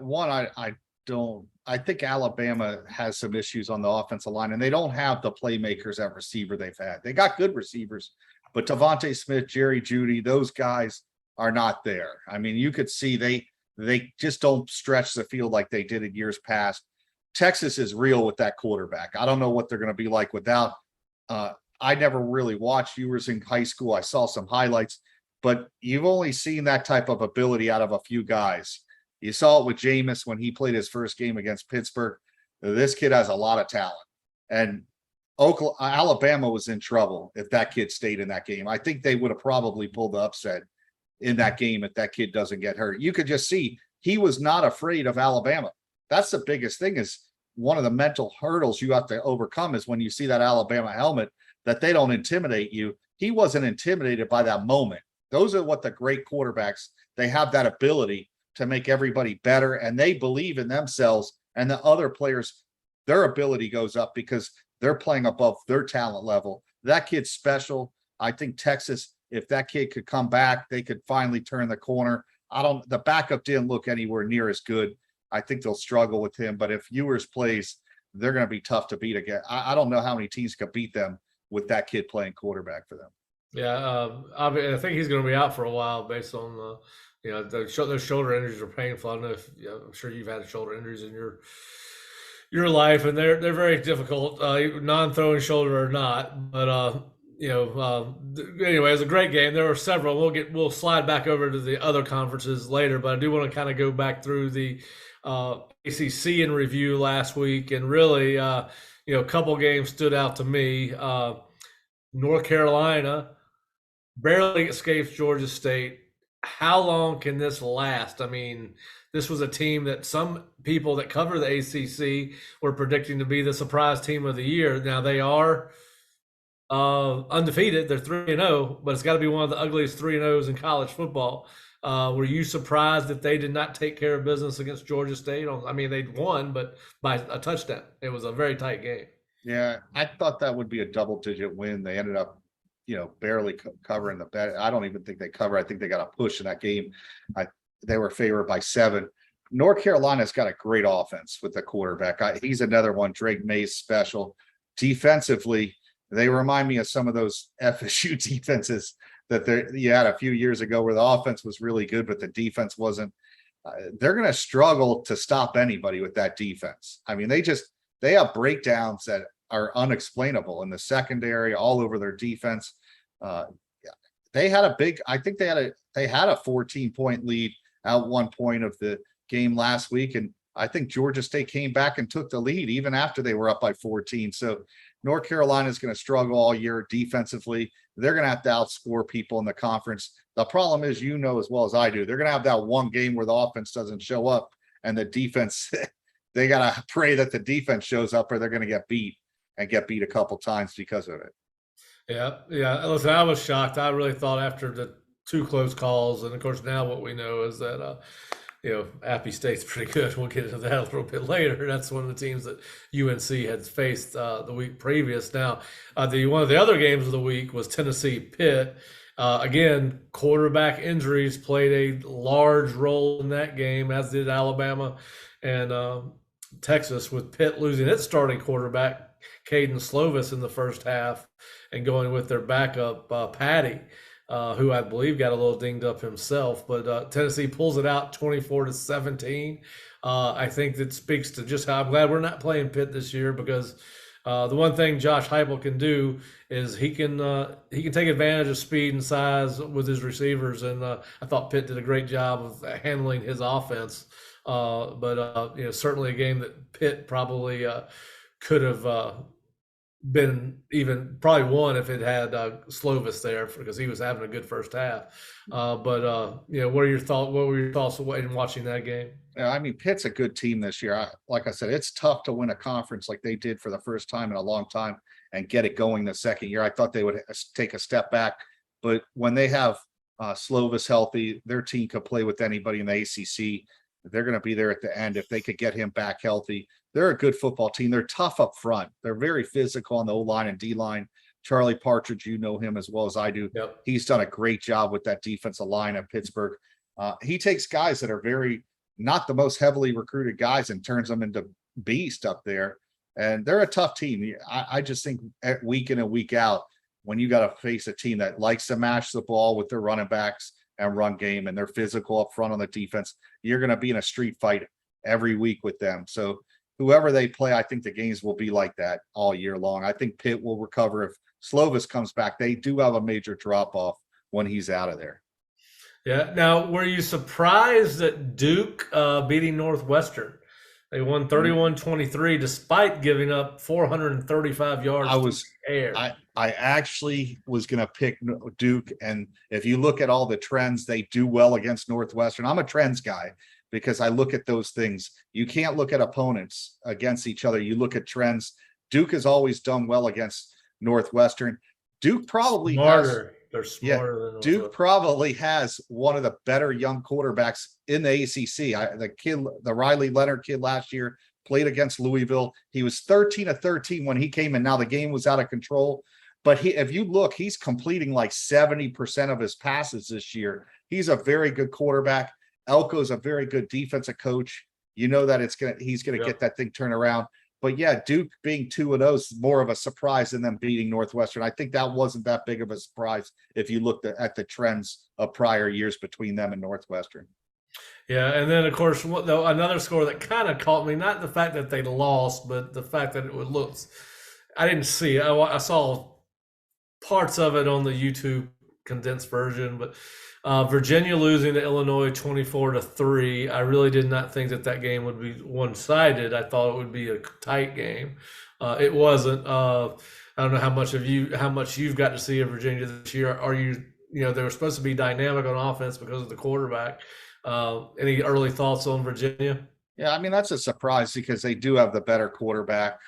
[SPEAKER 4] think Alabama has some issues on the offensive line, and they don't have the playmakers at receiver they've had. They got good receivers, but Devontae Smith, Jerry Jeudy, those guys are not there. I mean, you could see they just don't stretch the field like they did in years past. Texas is real with that quarterback. I don't know what they're going to be like without. I never really watched Ewers in high school. I saw some highlights, but you've only seen that type of ability out of a few guys. You saw it with Jameis when he played his first game against Pittsburgh. This kid has a lot of talent, and Alabama was in trouble if that kid stayed in that game. I think they would have probably pulled the upset in that game if that kid doesn't get hurt. You could just see he was not afraid of Alabama. That's the biggest thing, is one of the mental hurdles you have to overcome is when you see that Alabama helmet, that they don't intimidate you. He wasn't intimidated by that moment. Those are what the great quarterbacks, they have that ability to make everybody better, and they believe in themselves, and the other players, their ability goes up because they're playing above their talent level. That kid's special. I think Texas, if that kid could come back, they could finally turn the corner. The backup didn't look anywhere near as good. I think they'll struggle with him, but if Ewers plays, they're going to be tough to beat again. I don't know how many teams could beat them with that kid playing quarterback for them.
[SPEAKER 1] Yeah, I think he's going to be out for a while based on those shoulder injuries are painful. I don't know if I'm sure you've had shoulder injuries in your life, and they're very difficult, non-throwing shoulder or not. But anyway, it was a great game. There were several. We'll slide back over to the other conferences later, but I do want to kind of go back through the ACC in review last week, and really, a couple games stood out to me. North Carolina barely escapes Georgia State. How long can this last? I mean, this was a team that some people that cover the ACC were predicting to be the surprise team of the year. Now they are undefeated. They're 3-0, but it's got to be one of the ugliest 3-0s in college football. Were you surprised that they did not take care of business against Georgia State? I mean, they'd won, but by a touchdown. It was a very tight game.
[SPEAKER 4] Yeah, I thought that would be a double-digit win. They ended up, barely covering the bet. I don't even think they cover. I think they got a push in that game. They were favored by 7. North Carolina's got a great offense with the quarterback. He's another one, Drake May's special. Defensively, they remind me of some of those FSU defenses that you had a few years ago where the offense was really good, but the defense wasn't. They're going to struggle to stop anybody with that defense. I mean, they have breakdowns that are unexplainable in the secondary, all over their defense. They had I think they had a 14-point lead at one point of the game last week, and I think Georgia State came back and took the lead even after they were up by 14. So North Carolina is going to struggle all year defensively. They're going to have to outscore people in the conference. The problem is, as well as I do, they're going to have that one game where the offense doesn't show up, and the defense, they got to pray that the defense shows up, or they're going to get beat a couple times because of it.
[SPEAKER 1] Yeah. Listen, I was shocked. I really thought after the 2 close calls, and of course now what we know is that Appy State's pretty good. We'll get into that a little bit later. That's one of the teams that UNC had faced the week previous. Now, one of the other games of the week was Tennessee Pitt. Again, quarterback injuries played a large role in that game, as did Alabama and Texas, with Pitt losing its starting quarterback, Caden Slovis, in the first half, and going with their backup, Patty, who I believe got a little dinged up himself. But Tennessee pulls it out 24-17. I think that speaks to just how I'm glad we're not playing Pitt this year, because the one thing Josh Heupel can do is he can take advantage of speed and size with his receivers, and I thought Pitt did a great job of handling his offense. But certainly a game that Pitt probably could have been even probably won if it had Slovis there because he was having a good first half. What are your thoughts? What were your thoughts in watching that game?
[SPEAKER 4] Yeah, I mean, Pitt's a good team this year. Like I said, it's tough to win a conference like they did for the first time in a long time and get it going the second year. I thought they would take a step back, but when they have Slovis healthy, their team could play with anybody in the ACC. They're going to be there at the end if they could get him back healthy. They're a good football team. They're tough up front. They're very physical on the O-line and D-line. Charlie Partridge, you know him as well as I do.
[SPEAKER 1] Yep.
[SPEAKER 4] He's done a great job with that defensive line at Pittsburgh. He takes guys that are very not the most heavily recruited guys and turns them into beast up there. And they're a tough team. I just think week in and week out, when you got to face a team that likes to mash the ball with their running backs and run game, and they're physical up front on the defense, you're going to be in a street fight every week with them. So whoever they play, I think the games will be like that all year long. I think Pitt will recover if Slovis comes back. They do have a major drop off when he's out of there.
[SPEAKER 1] Yeah. Now, were you surprised at Duke beating Northwestern? They won 31-23 despite giving up 435 yards.
[SPEAKER 4] I actually was going to pick Duke, and if you look at all the trends, they do well against Northwestern. I'm a trends guy because I look at those things. You can't look at opponents against each other. You look at trends. Duke has always done well against Northwestern. Duke probably
[SPEAKER 1] They're smarter than
[SPEAKER 4] Duke probably has one of the better young quarterbacks in the ACC. The Riley Leonard kid last year played against Louisville. He was 13 of 13 when he came in. Now the game was out of control, but if you look, he's completing like 70% of his passes this year. He's a very good quarterback. Elko's a very good defensive coach. You know that he's gonna get that thing turned around. But yeah, Duke being 2-0 is more of a surprise than them beating Northwestern. I think that wasn't that big of a surprise if you looked at the trends of prior years between them and Northwestern.
[SPEAKER 1] Yeah, and then of course another score that kind of caught me, not the fact that they lost, but the fact that it looks. I didn't see it. I saw parts of it on the YouTube condensed version, but Virginia losing to Illinois 24-3. I really did not think that game would be one-sided. I thought it would be a tight game. It wasn't. I don't know how much you've got to see of Virginia this year. Are you? They were supposed to be dynamic on offense because of the quarterback. Any early thoughts on Virginia?
[SPEAKER 4] Yeah, I mean that's a surprise because they do have the better quarterback.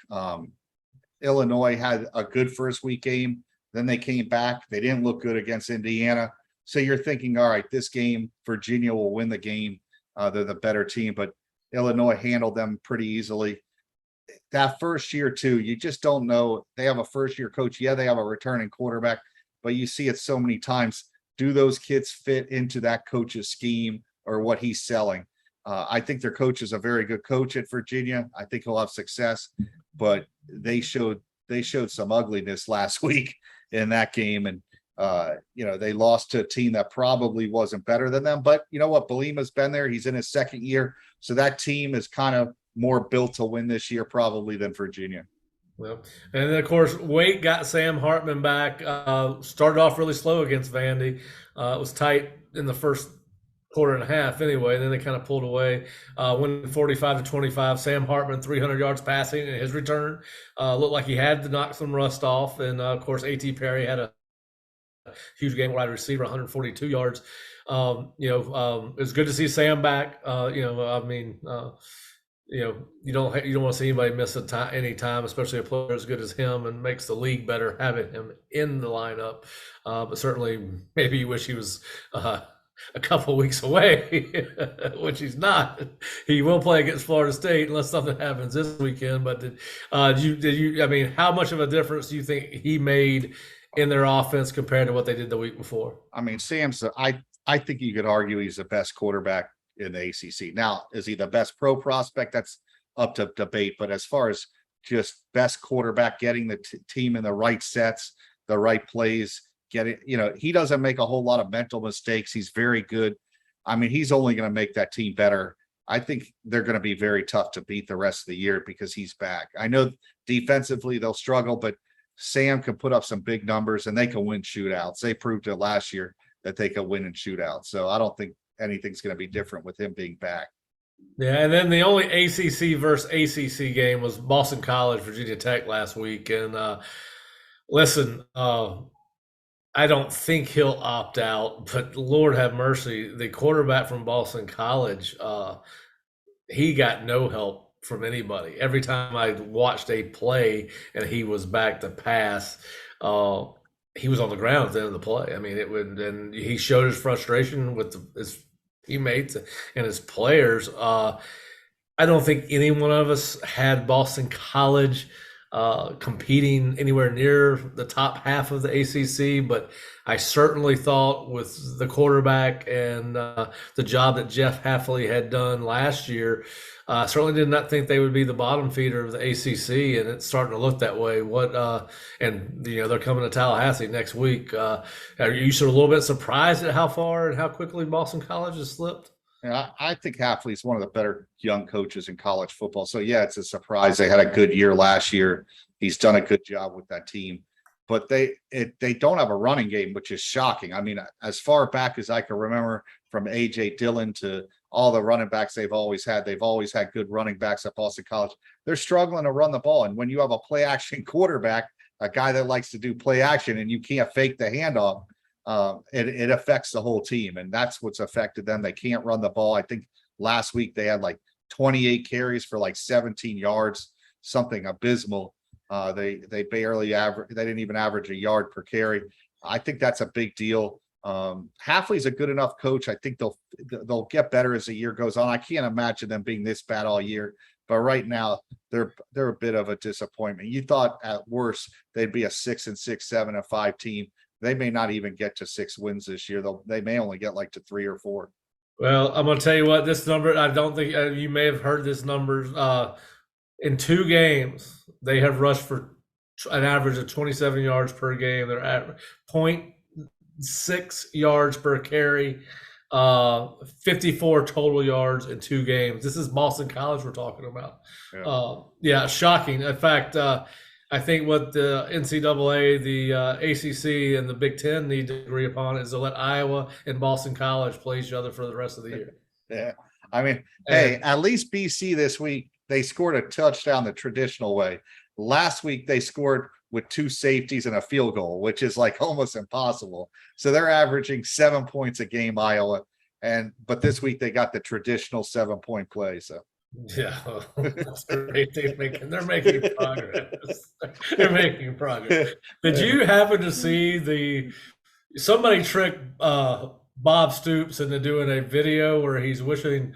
[SPEAKER 4] Illinois had a good first week game. Then they came back. They didn't look good against Indiana. So you're thinking, all right, this game, Virginia will win the game. They're the better team, but Illinois handled them pretty easily. That first year, too, you just don't know. They have a first-year coach. Yeah, they have a returning quarterback, but you see it so many times. Do those kids fit into that coach's scheme or what he's selling? I think their coach is a very good coach at Virginia. I think he'll have success, but they showed some ugliness last week in that game, and they lost to a team that probably wasn't better than them. But you know what? Bielema's been there. He's in his second year. So that team is kind of more built to win this year probably than Virginia.
[SPEAKER 1] Well, and then, of course, Wake got Sam Hartman back. Started off really slow against Vandy. It was tight in the first quarter and a half anyway. Then they kind of pulled away, winning 45-25. Sam Hartman, 300 yards passing in his return. Looked like he had to knock some rust off. And, of course, A.T. Perry had a huge game wide receiver, 142 yards. It's good to see Sam back. You don't want to see anybody miss any time, especially a player as good as him, and makes the league better having him in the lineup. But certainly, maybe you wish he was a couple weeks away, which he's not. He will play against Florida State unless something happens this weekend. But how much of a difference do you think he made in their offense compared to what they did the week before?
[SPEAKER 4] I mean, I think you could argue he's the best quarterback in the ACC. Now, is he the best pro prospect? That's up to debate. But as far as just best quarterback, getting the team in the right sets, the right plays, he doesn't make a whole lot of mental mistakes. He's very good. I mean, he's only going to make that team better. I think they're going to be very tough to beat the rest of the year because he's back. I know defensively they'll struggle, but Sam can put up some big numbers and they can win shootouts. They proved it last year that they could win in shootouts. So I don't think anything's going to be different with him being back.
[SPEAKER 1] Yeah, and then the only ACC versus ACC game was Boston College, Virginia Tech last week. And listen, I don't think he'll opt out, but Lord have mercy, the quarterback from Boston College, he got no help from anybody. Every time I watched a play and he was back to pass, he was on the ground at the end of the play. I mean, and he showed his frustration with his teammates and his players. I don't think any one of us had Boston College competing anywhere near the top half of the ACC, but I certainly thought with the quarterback and the job that Jeff Hafley had done last year, I certainly did not think they would be the bottom feeder of the ACC, and it's starting to look that way. And they're coming to Tallahassee next week. Are you sort of a little bit surprised at how far and how quickly Boston College has slipped?
[SPEAKER 4] Yeah, I think Hafley's one of the better young coaches in college football. So yeah, it's a surprise. They had a good year last year. He's done a good job with that team, but they don't have a running game, which is shocking. I mean, as far back as I can remember, from AJ Dillon to all the running backs they've always had good running backs at Boston College. They're struggling to run the ball, and when you have a play action quarterback, a guy that likes to do play action, and you can't fake the handoff, it affects the whole team, and that's what's affected them. They can't run the ball. I think last week they had like 28 carries for like 17 yards, something abysmal. They barely average. They didn't even average a yard per carry. I think that's a big deal. Hafley's a good enough coach. I think they'll get better as the year goes on. I can't imagine them being this bad all year, but right now they're a bit of a disappointment. You thought at worst they'd be a 6-6, 7-5 team. They may not even get to 6 wins this year. They may only get like to 3 or 4.
[SPEAKER 1] Well, I'm going to tell you what, this number, I don't think you may have heard this number. In 2 games, they have rushed for an average of 27 yards per game. They're at 0.6 yards per carry, 54 total yards in 2 games. This is Boston College we're talking about. Yeah, shocking. In fact, I think what the NCAA, the ACC, and the Big Ten need to agree upon is to let Iowa and Boston College play each other for the rest of the year.
[SPEAKER 4] Yeah. I mean, hey, at least BC this week, they scored a touchdown the traditional way. Last week, they scored with 2 safeties and a field goal, which is like almost impossible. So they're averaging 7 points a game, Iowa. But this week, they got the traditional 7-point play. So.
[SPEAKER 1] Yeah, that's great. They're making progress. They're making progress. Did you happen to see somebody tricked Bob Stoops into doing a video where he's wishing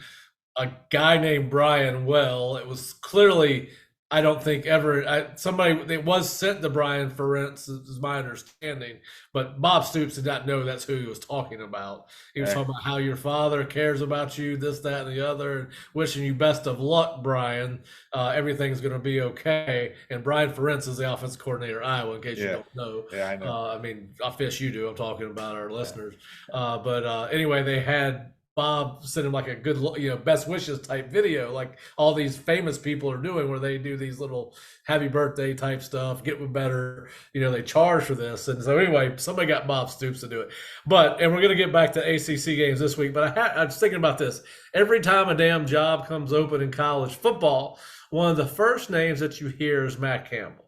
[SPEAKER 1] a guy named Brian well? It was clearly, I don't think it was sent to Brian Ferrante, is my understanding, but Bob Stoops did not know that's who he was talking about. He was talking about how your father cares about you, this, that, and the other, and wishing you best of luck, Brian. Everything's going to be okay. And Brian Ferrante is the offensive coordinator at Iowa, in case you don't know.
[SPEAKER 4] Yeah, I know.
[SPEAKER 1] I mean, I guess you do. I'm talking about our listeners. But anyway, they had Bob sent him like a good, best wishes type video, like all these famous people are doing, where they do these little happy birthday type stuff, get better, they charge for this. And so anyway, somebody got Bob Stoops to do it. And we're going to get back to ACC games this week, but I was thinking about this. Every time a damn job comes open in college football, one of the first names that you hear is Matt Campbell.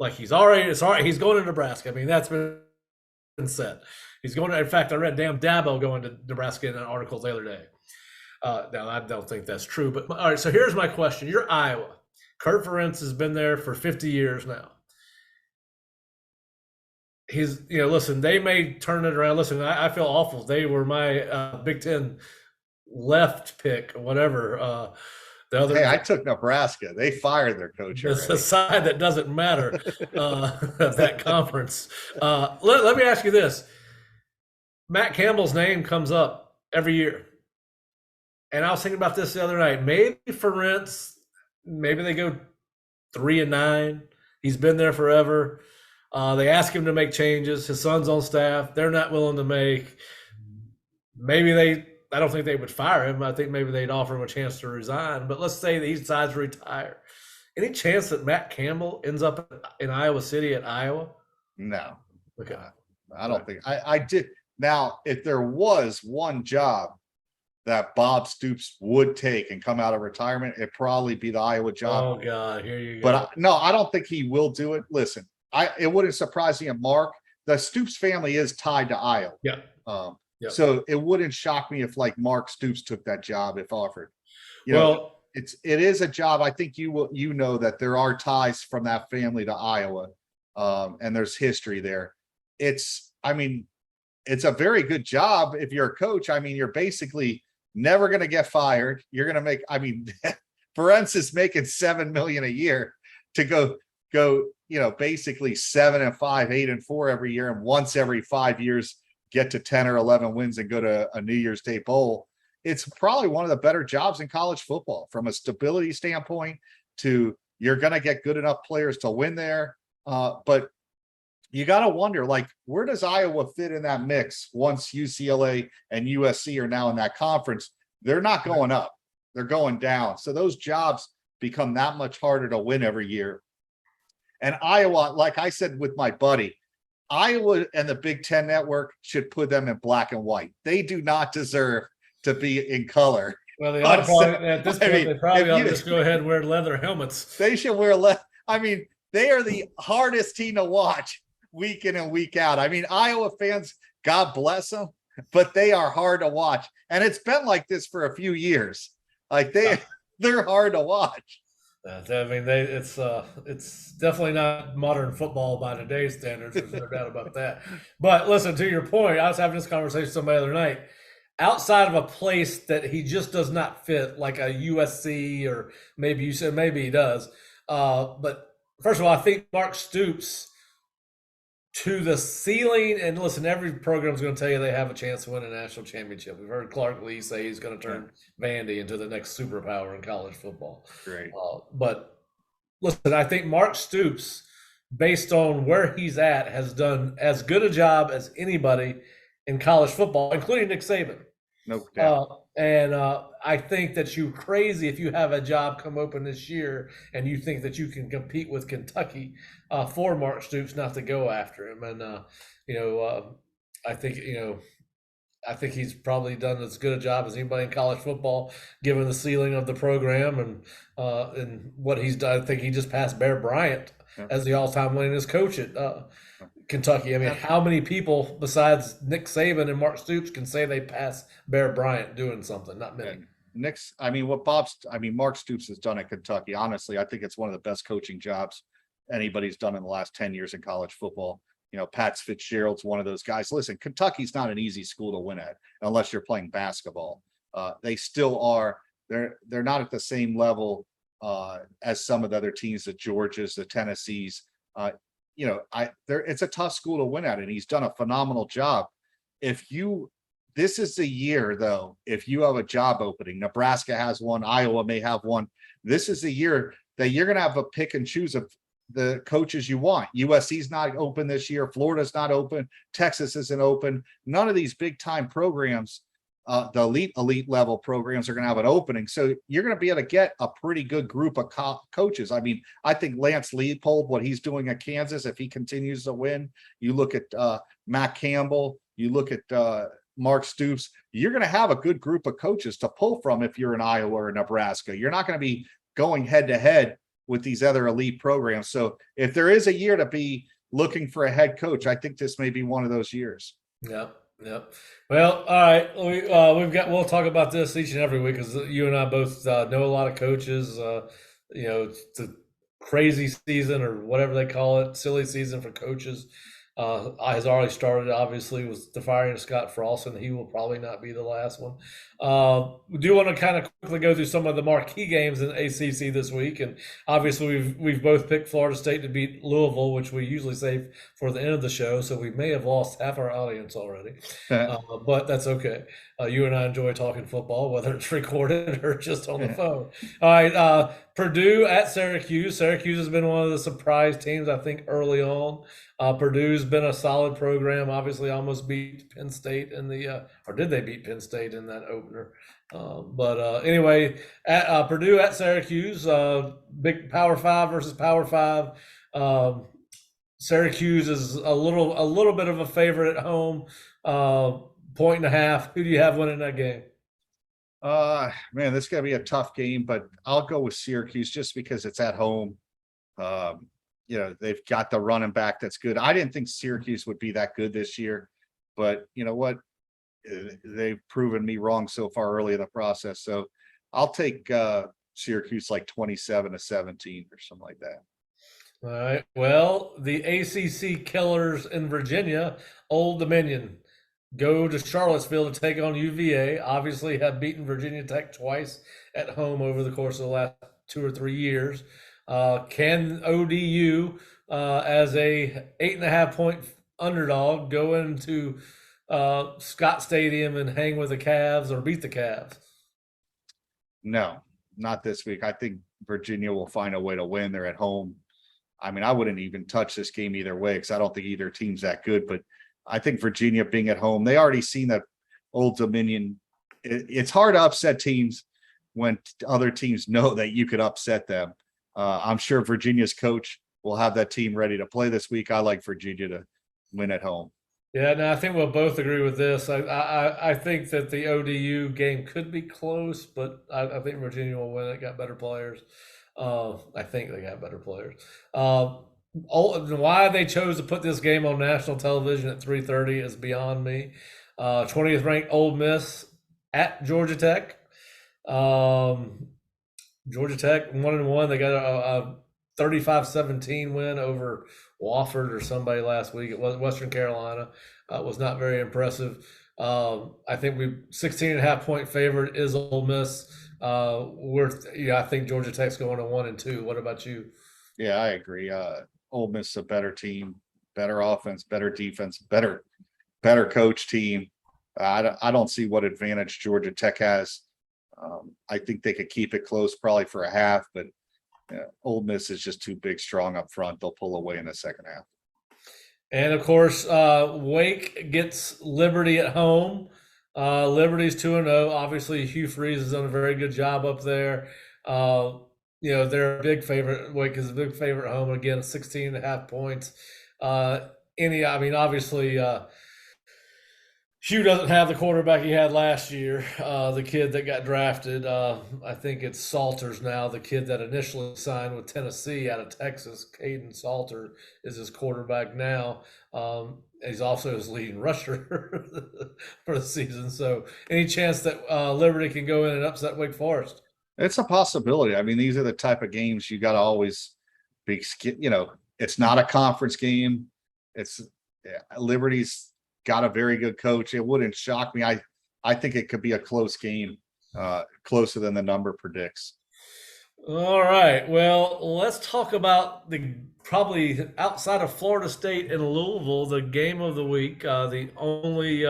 [SPEAKER 1] Like he's going to Nebraska. I mean, that's been said. He's going to, in fact, I read Dabo going to Nebraska in an article the other day. Now, I don't think that's true, but all right, so here's my question. You're Iowa. Kurt Ferentz has been there for 50 years now. Listen, they may turn it around. Listen, I feel awful. They were my Big Ten left pick, whatever.
[SPEAKER 4] I took Nebraska. They fired their coach.
[SPEAKER 1] It's a side that doesn't matter of that conference. Let me ask you this. Matt Campbell's name comes up every year. And I was thinking about this the other night. Maybe Ferentz, maybe they go 3-9. He's been there forever. They ask him to make changes. His son's on staff. They're not willing to make. I don't think they would fire him. I think maybe they'd offer him a chance to resign. But let's say that he decides to retire. Any chance that Matt Campbell ends up in Iowa City at Iowa?
[SPEAKER 4] No.
[SPEAKER 1] Okay.
[SPEAKER 4] I don't think. I did. Now, if there was one job that Bob Stoops would take and come out of retirement, it'd probably be the Iowa job.
[SPEAKER 1] Oh God, here you go.
[SPEAKER 4] But no, I don't think he will do it. Listen, it wouldn't surprise me if Mark, the Stoops family is tied to Iowa.
[SPEAKER 1] Yeah. Yep.
[SPEAKER 4] So it wouldn't shock me if like Mark Stoops took that job if offered. It is a job. I think you know that there are ties from that family to Iowa, and there's history there. It's a very good job if you're a coach. I mean, you're basically never going to get fired. You're going to make. I mean, Ferrante is making $7 million a year to go. Basically 7-5, 8-4 every year, and once every 5 years get to 10 or 11 wins and go to a New Year's Day bowl. It's probably one of the better jobs in college football from a stability standpoint. To you're going to get good enough players to win there, but you got to wonder, like, where does Iowa fit in that mix once UCLA and USC are now in that conference? They're not going up, they're going down. So those jobs become that much harder to win every year. And Iowa, like I said with my buddy, Iowa and the Big Ten Network should put them in black and white. They do not deserve to be in color.
[SPEAKER 1] Well, they ought to probably, at this point, they probably ought to just go ahead and wear leather helmets.
[SPEAKER 4] They should wear they are the hardest team to watch week in and week out. I mean, Iowa fans, God bless them, but they are hard to watch. And it's been like this for a few years. Like they're hard to watch.
[SPEAKER 1] I mean, it's definitely not modern football by today's standards. There's no doubt about that. But listen, to your point, I was having this conversation with somebody the other night. Outside of a place that he just does not fit, like a USC, or maybe you said maybe he does. But first of all, I think Mark Stoops to the ceiling, and listen, every program's going to tell you they have a chance to win a national championship. We've heard Clark Lee say he's going to turn Vandy into the next superpower in college football.
[SPEAKER 4] Great.
[SPEAKER 1] But listen, I think Mark Stoops, based on where he's at, has done as good a job as anybody in college football, including Nick Saban.
[SPEAKER 4] No doubt.
[SPEAKER 1] I think that you're crazy if you have a job come open this year and you think that you can compete with Kentucky for Mark Stoops not to go after him. And I think he's probably done as good a job as anybody in college football, given the ceiling of the program and what he's done. I think he just passed Bear Bryant as the all-time winningest coach at Kentucky. I mean, how many people besides Nick Saban and Mark Stoops can say they passed Bear Bryant doing something? Not many.
[SPEAKER 4] Mark Stoops has done at Kentucky. Honestly, I think it's one of the best coaching jobs anybody's done in the last 10 years in college football. Pat Fitzgerald's one of those guys. Listen, Kentucky's not an easy school to win at unless you're playing basketball. They still are. They're not at the same level as some of the other teams, the Georgias, the Tennessees. It's a tough school to win at, and he's done a phenomenal job. This is the year, though, if you have a job opening, Nebraska has one, Iowa may have one. This is the year that you're going to have a pick and choose of the coaches you want. USC's not open this year. Florida's not open. Texas isn't open. None of these big time programs, the elite level programs, are going to have an opening. So you're going to be able to get a pretty good group of coaches. I mean, I think Lance Leipold, what he's doing at Kansas, if he continues to win, you look at Matt Campbell, you look at Mark Stoops, you're going to have a good group of coaches to pull from if you're in Iowa or Nebraska. You're not going to be going head to head with these other elite programs. So if there is a year to be looking for a head coach, I think this may be one of those years.
[SPEAKER 1] Yeah. Well, all right. We'll talk about this each and every week because you and I both know a lot of coaches. It's a crazy season or whatever they call it, silly season for coaches. Has already started, obviously, with the firing of Scott Frost, and he will probably not be the last one. We do want to kind of quickly go through some of the marquee games in ACC this week, and obviously we've both picked Florida State to beat Louisville, which we usually save for the end of the show, so we may have lost half our audience already, but that's okay. You and I enjoy talking football, whether it's recorded or just on the phone. All right, Purdue at Syracuse. Syracuse has been one of the surprise teams, I think, early on. Purdue's been a solid program. Obviously, almost beat Penn State in or did they beat Penn State in that opener? Anyway, at Purdue at Syracuse, big Power 5 versus Power 5. Syracuse is a little bit of a favorite at home. 1.5. Who do you have winning that game?
[SPEAKER 4] Man, this is gonna be a tough game, but I'll go with Syracuse just because it's at home. They've got the running back that's good. I didn't think Syracuse would be that good this year, but you know what? They've proven me wrong so far early in the process. So I'll take Syracuse like 27-17 or something like that.
[SPEAKER 1] All right. Well, the ACC killers in Virginia, Old Dominion, go to Charlottesville to take on UVA. Obviously, have beaten Virginia Tech twice at home over the course of the last 2 or 3 years. Can ODU, as a 8.5-point underdog, go into Scott Stadium and hang with the Cavs or beat the Cavs?
[SPEAKER 4] No, not this week. I think Virginia will find a way to win. They're at home. I mean, I wouldn't even touch this game either way because I don't think either team's that good. But I think Virginia being at home, they already seen that Old Dominion. It's hard to upset teams when other teams know that you could upset them. I'm sure Virginia's coach will have that team ready to play this week. I like Virginia to win at home.
[SPEAKER 1] Yeah, no, I think we'll both agree with this. I think that the ODU game could be close, but I think Virginia will win. It got better players. I think they got better players. Why they chose to put this game on national television at 3:30 is beyond me. 20th ranked Ole Miss at Georgia Tech. Georgia Tech 1-1. They got a 35-17 win over Wofford or somebody last week. It was Western Carolina. Was not very impressive. I think 16.5-point favorite is Ole Miss. I think Georgia Tech's going to 1-2. What about you?
[SPEAKER 4] Yeah, I agree. Ole Miss is a better team, better offense, better defense, better coach team. I don't see what advantage Georgia Tech has. I think they could keep it close probably for a half, but Ole Miss is just too big, strong up front. They'll pull away in the second half.
[SPEAKER 1] And of course, Wake gets Liberty at home. Liberty's 2-0. Obviously, Hugh Freeze has done a very good job up there. They're a big favorite. Wake is a big favorite at home. Again, 16.5 points. Obviously, Hugh doesn't have the quarterback he had last year, the kid that got drafted. I think it's Salters now, the kid that initially signed with Tennessee out of Texas. Caden Salter is his quarterback now. He's also his leading rusher for the season. So any chance that Liberty can go in and upset Wake Forest?
[SPEAKER 4] It's a possibility. I mean, these are the type of games you got to always be, it's not a conference game. Liberty's got a very good coach. It wouldn't shock me. I think it could be a close game, closer than the number predicts.
[SPEAKER 1] All right. Well, let's talk about probably outside of Florida State and Louisville, the game of the week, the only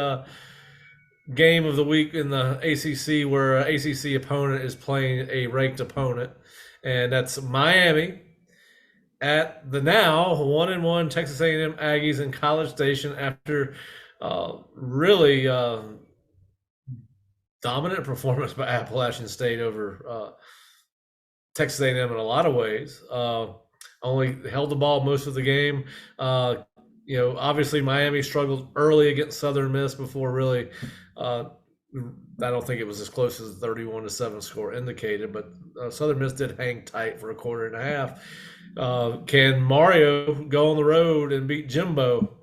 [SPEAKER 1] game of the week in the ACC where an ACC opponent is playing a ranked opponent, and that's Miami at the now 1-1 Texas A&M Aggies in College Station after really dominant performance by Appalachian State over Texas A&M in a lot of ways. Only held the ball most of the game. Obviously Miami struggled early against Southern Miss before really. I don't think it was as close as the 31-7 score indicated, but Southern Miss did hang tight for a quarter and a half. Can Mario go on the road and beat Jimbo?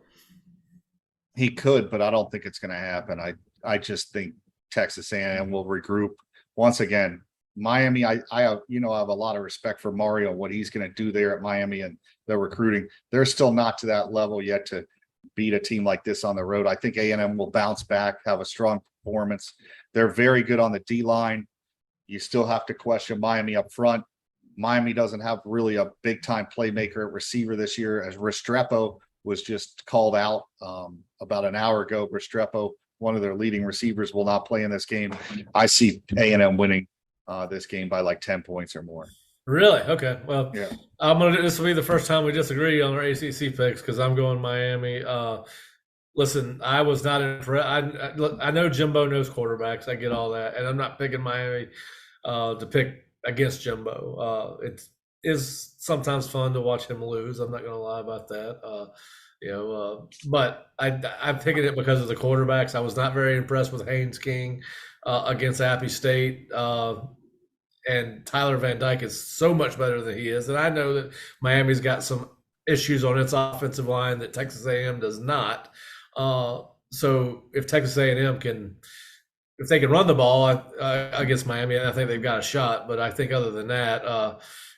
[SPEAKER 4] He could, but I don't think it's going to happen. I just think Texas A&M will regroup once again. Miami, I have a lot of respect for Mario, what he's going to do there at Miami and the recruiting. They're still not to that level yet to beat a team like this on the road. I think A&M will bounce back, have a strong performance. They're very good on the D line. You still have to question Miami up front. Miami doesn't have really a big time playmaker at receiver this year, as Restrepo was just called out about an hour ago. Restrepo, one of their leading receivers, will not play in this game. I see A&M winning this game by like 10 points or more.
[SPEAKER 1] Really? Okay. Well,
[SPEAKER 4] yeah.
[SPEAKER 1] This will be the first time we disagree on our ACC picks because I'm going Miami. Listen, I was not impressed. I know Jimbo knows quarterbacks. I get all that, and I'm not picking Miami to pick against Jimbo. It is sometimes fun to watch him lose. I'm not going to lie about that. But I'm picking it because of the quarterbacks. I was not very impressed with Haynes King. against Appy State. And Tyler Van Dyke is so much better than he is. And I know that Miami's got some issues on its offensive line that Texas A&M does not. So if Texas A&M if they can run the ball against Miami, I think they've got a shot. But I think other than that,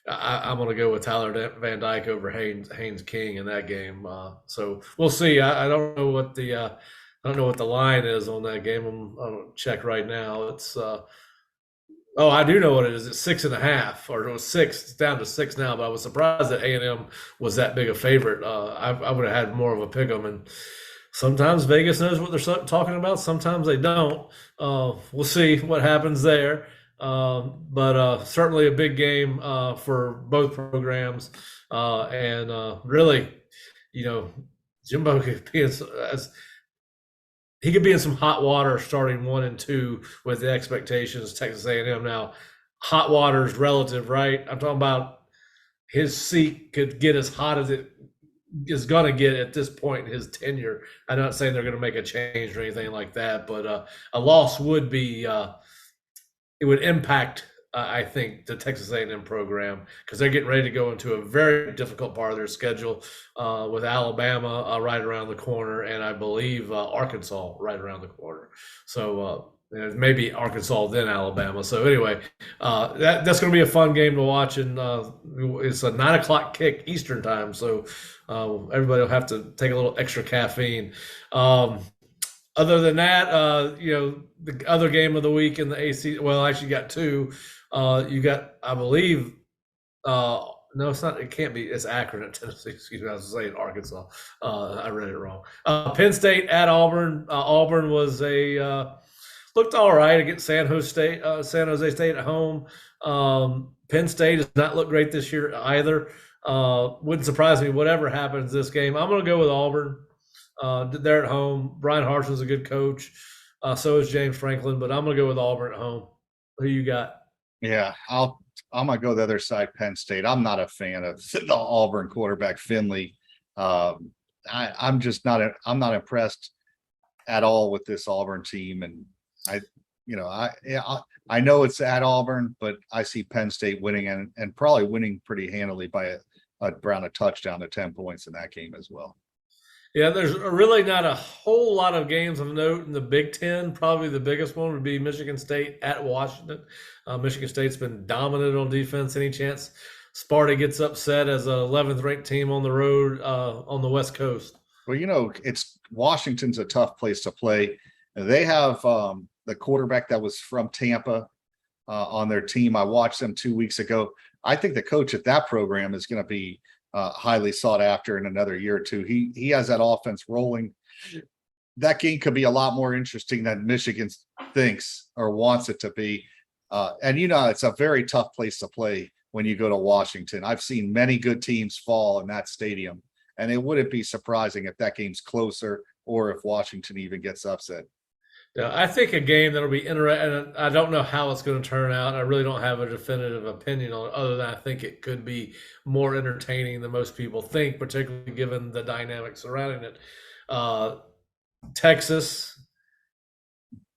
[SPEAKER 1] I'm going to go with Tyler Van Dyke over Haynes King in that game. So we'll see. I don't know what the line is on that game. I'm going to check right now. It's I do know what it is. It's 6.5, or it was 6. It's down to 6 now. But I was surprised that A&M was that big a favorite. I would have had more of a pick 'em, and sometimes Vegas knows what they're talking about. Sometimes they don't. We'll see what happens there. But certainly a big game for both programs, and really, Jimbo could be he could be in some hot water starting 1 and 2 with the expectations. Texas A&M now, hot water is relative, right? I'm talking about his seat could get as hot as it is going to get at this point in his tenure. I'm not saying they're going to make a change or anything like that, but a loss would be it would impact, I think, the Texas A&M program, because they're getting ready to go into a very difficult part of their schedule with Alabama right around the corner, and I believe Arkansas right around the corner. So maybe Arkansas, then Alabama. So anyway, that's going to be a fun game to watch, and it's a 9:00 kick Eastern time, so everybody will have to take a little extra caffeine. Other than that, the other game of the week in the AC, well, actually got two. You got, I believe, no, it's not. It can't be. It's Akron at Tennessee. Excuse me. I was saying Arkansas. I read it wrong. Penn State at Auburn. Auburn was looked all right against San Jose State at home. Penn State has not looked great this year either. Wouldn't surprise me whatever happens this game. I'm going to go with Auburn. They're at home. Brian Harsin's a good coach. So is James Franklin, but I'm going to go with Auburn at home. Who you got?
[SPEAKER 4] Yeah, I'm gonna go the other side, Penn State. I'm not a fan of the Auburn quarterback Finley. I'm not impressed at all with this Auburn team, and I know it's at Auburn, but I see Penn State winning and probably winning pretty handily by around a touchdown to 10 points in that game as well.
[SPEAKER 1] Yeah, there's really not a whole lot of games of note in the Big Ten. Probably the biggest one would be Michigan State at Washington. Michigan State's been dominant on defense. Any chance Sparta gets upset as an 11th ranked team on the road on the West Coast?
[SPEAKER 4] Well, it's Washington's a tough place to play. They have the quarterback that was from Tampa on their team. I watched them 2 weeks ago. I think the coach at that program is going to be highly sought after in another year or two. He has that offense rolling. That game could be a lot more interesting than Michigan thinks or wants it to be. And it's a very tough place to play when you go to Washington. I've seen many good teams fall in that stadium, and it wouldn't be surprising if that game's closer or if Washington even gets upset.
[SPEAKER 1] Yeah, I think a game that'll be interesting. I don't know how it's going to turn out. I really don't have a definitive opinion on it, other than I think it could be more entertaining than most people think, particularly given the dynamics surrounding it. Texas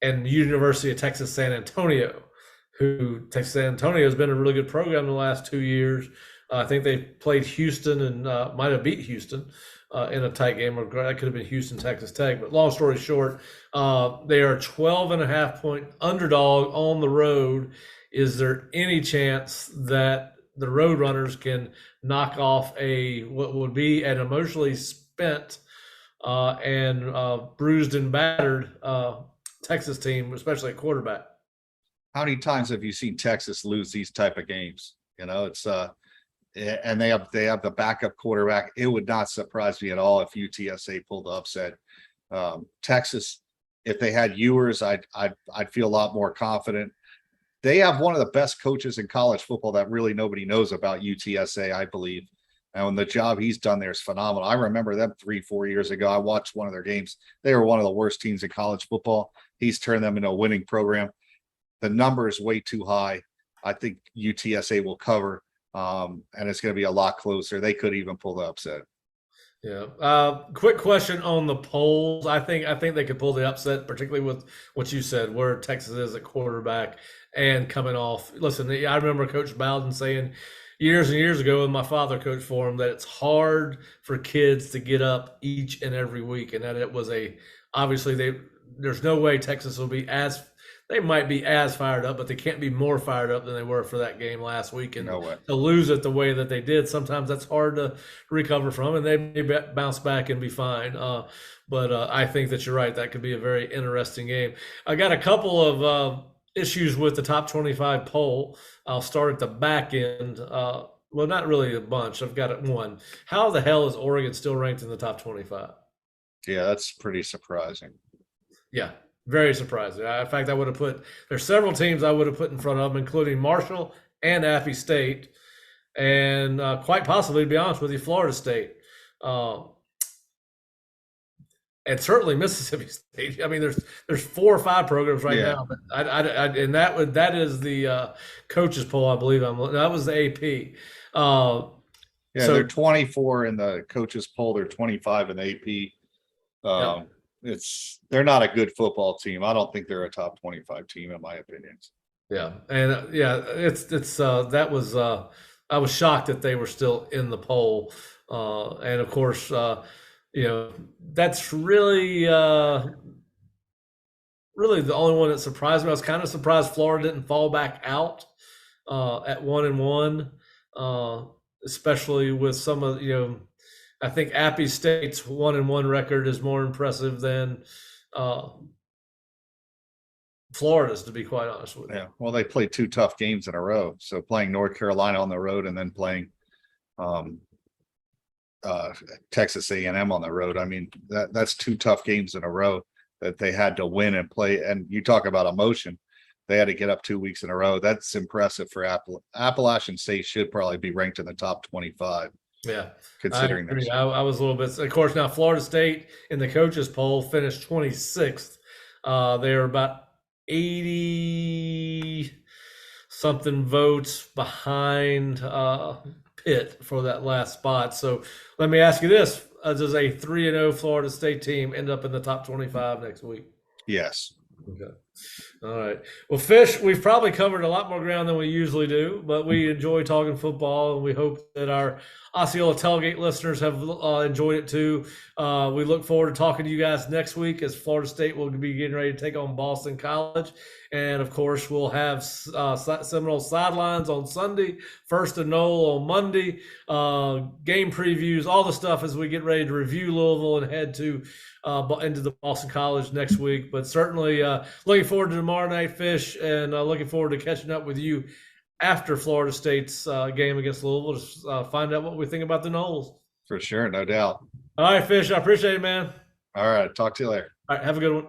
[SPEAKER 1] and University of Texas San Antonio, Texas San Antonio has been a really good program in the last 2 years. I think they played Houston and might have beat Houston in a tight game, or that could have been Houston, Texas Tech. But long story short, they are 12.5-point underdog on the road. Is there any chance that the Roadrunners can knock off what would be an emotionally spent and bruised and battered Texas team, especially at quarterback?
[SPEAKER 4] How many times have you seen Texas lose these type of games? It's and they have the backup quarterback. It would not surprise me at all if UTSA pulled the upset. Texas, if they had Ewers, I'd feel a lot more confident. They have one of the best coaches in college football that really nobody knows about, UTSA, I believe. And the job he's done there is phenomenal. I remember them 3-4 years ago. I watched one of their games. They were one of the worst teams in college football. He's turned them into a winning program. The number is way too high. I think UTSA will cover. And it's going to be a lot closer. They could even pull the upset.
[SPEAKER 1] Yeah. Quick question on the polls. I think they could pull the upset, particularly with what you said, where Texas is at quarterback and coming off. Listen, I remember Coach Bowden saying years and years ago, when my father coached for him, that it's hard for kids to get up each and every week, and that it was there's no way Texas will be as. They might be as fired up, but they can't be more fired up than they were for that game last week. And
[SPEAKER 4] No way.
[SPEAKER 1] to lose it the way that they did, sometimes that's hard to recover from, and they may bounce back and be fine. But I think that you're right. That could be a very interesting game. I got a couple of issues with the top 25 poll. I'll start at the back end. Well, not really a bunch. I've got one. How the hell is Oregon still ranked in the top 25?
[SPEAKER 4] Yeah, that's pretty surprising.
[SPEAKER 1] Yeah. Very surprising. In fact, there's several teams I would have put in front of them, including Marshall and Appy State, and quite possibly, to be honest with you, Florida State, and certainly Mississippi State. I mean, there's 4 or 5 programs right now, but and that is the coaches poll, I believe. That was the AP.
[SPEAKER 4] Yeah, so they're 24 in the coaches poll. They're 25 in the AP.
[SPEAKER 1] Yep.
[SPEAKER 4] They're not a good football team. I don't think they're a top 25 team in my opinion.
[SPEAKER 1] Yeah. And that was, I was shocked that they were still in the poll. And of course, that's really the only one that surprised me. I was kind of surprised Florida didn't fall back out at 1-1, especially with some of, I think Appy State's 1-1 record is more impressive than Florida's, to be quite honest with you.
[SPEAKER 4] Yeah, well, they played 2 tough games in a row. So playing North Carolina on the road and then playing Texas A&M on the road. I mean, that's 2 tough games in a row that they had to win and play. And you talk about emotion. They had to get up 2 weeks in a row. That's impressive for Appalachian State. Should probably be ranked in the top 25.
[SPEAKER 1] Yeah,
[SPEAKER 4] considering this.
[SPEAKER 1] I was a little bit. Of course, now Florida State in the coaches poll finished 26th. They're about 80 something votes behind Pitt for that last spot. So let me ask you this: does a 3-0 Florida State team end up in the top 25 next week?
[SPEAKER 4] Yes.
[SPEAKER 1] Okay. All right. Well, Fish, we've probably covered a lot more ground than we usually do, but we enjoy talking football, and we hope that our Osceola Tailgate listeners have enjoyed it too. We look forward to talking to you guys next week as Florida State will be getting ready to take on Boston College. And, of course, we'll have Seminole Sidelines on Sunday, First and Knoll on Monday, game previews, all the stuff as we get ready to review Louisville and head to into the Boston College next week. But certainly looking forward to tomorrow night, Fish, and looking forward to catching up with you after Florida State's game against Louisville to find out what we think about the Noles.
[SPEAKER 4] For sure, no doubt.
[SPEAKER 1] All right, Fish, I appreciate it, man.
[SPEAKER 4] All right, talk to you later.
[SPEAKER 1] All right, have a good one.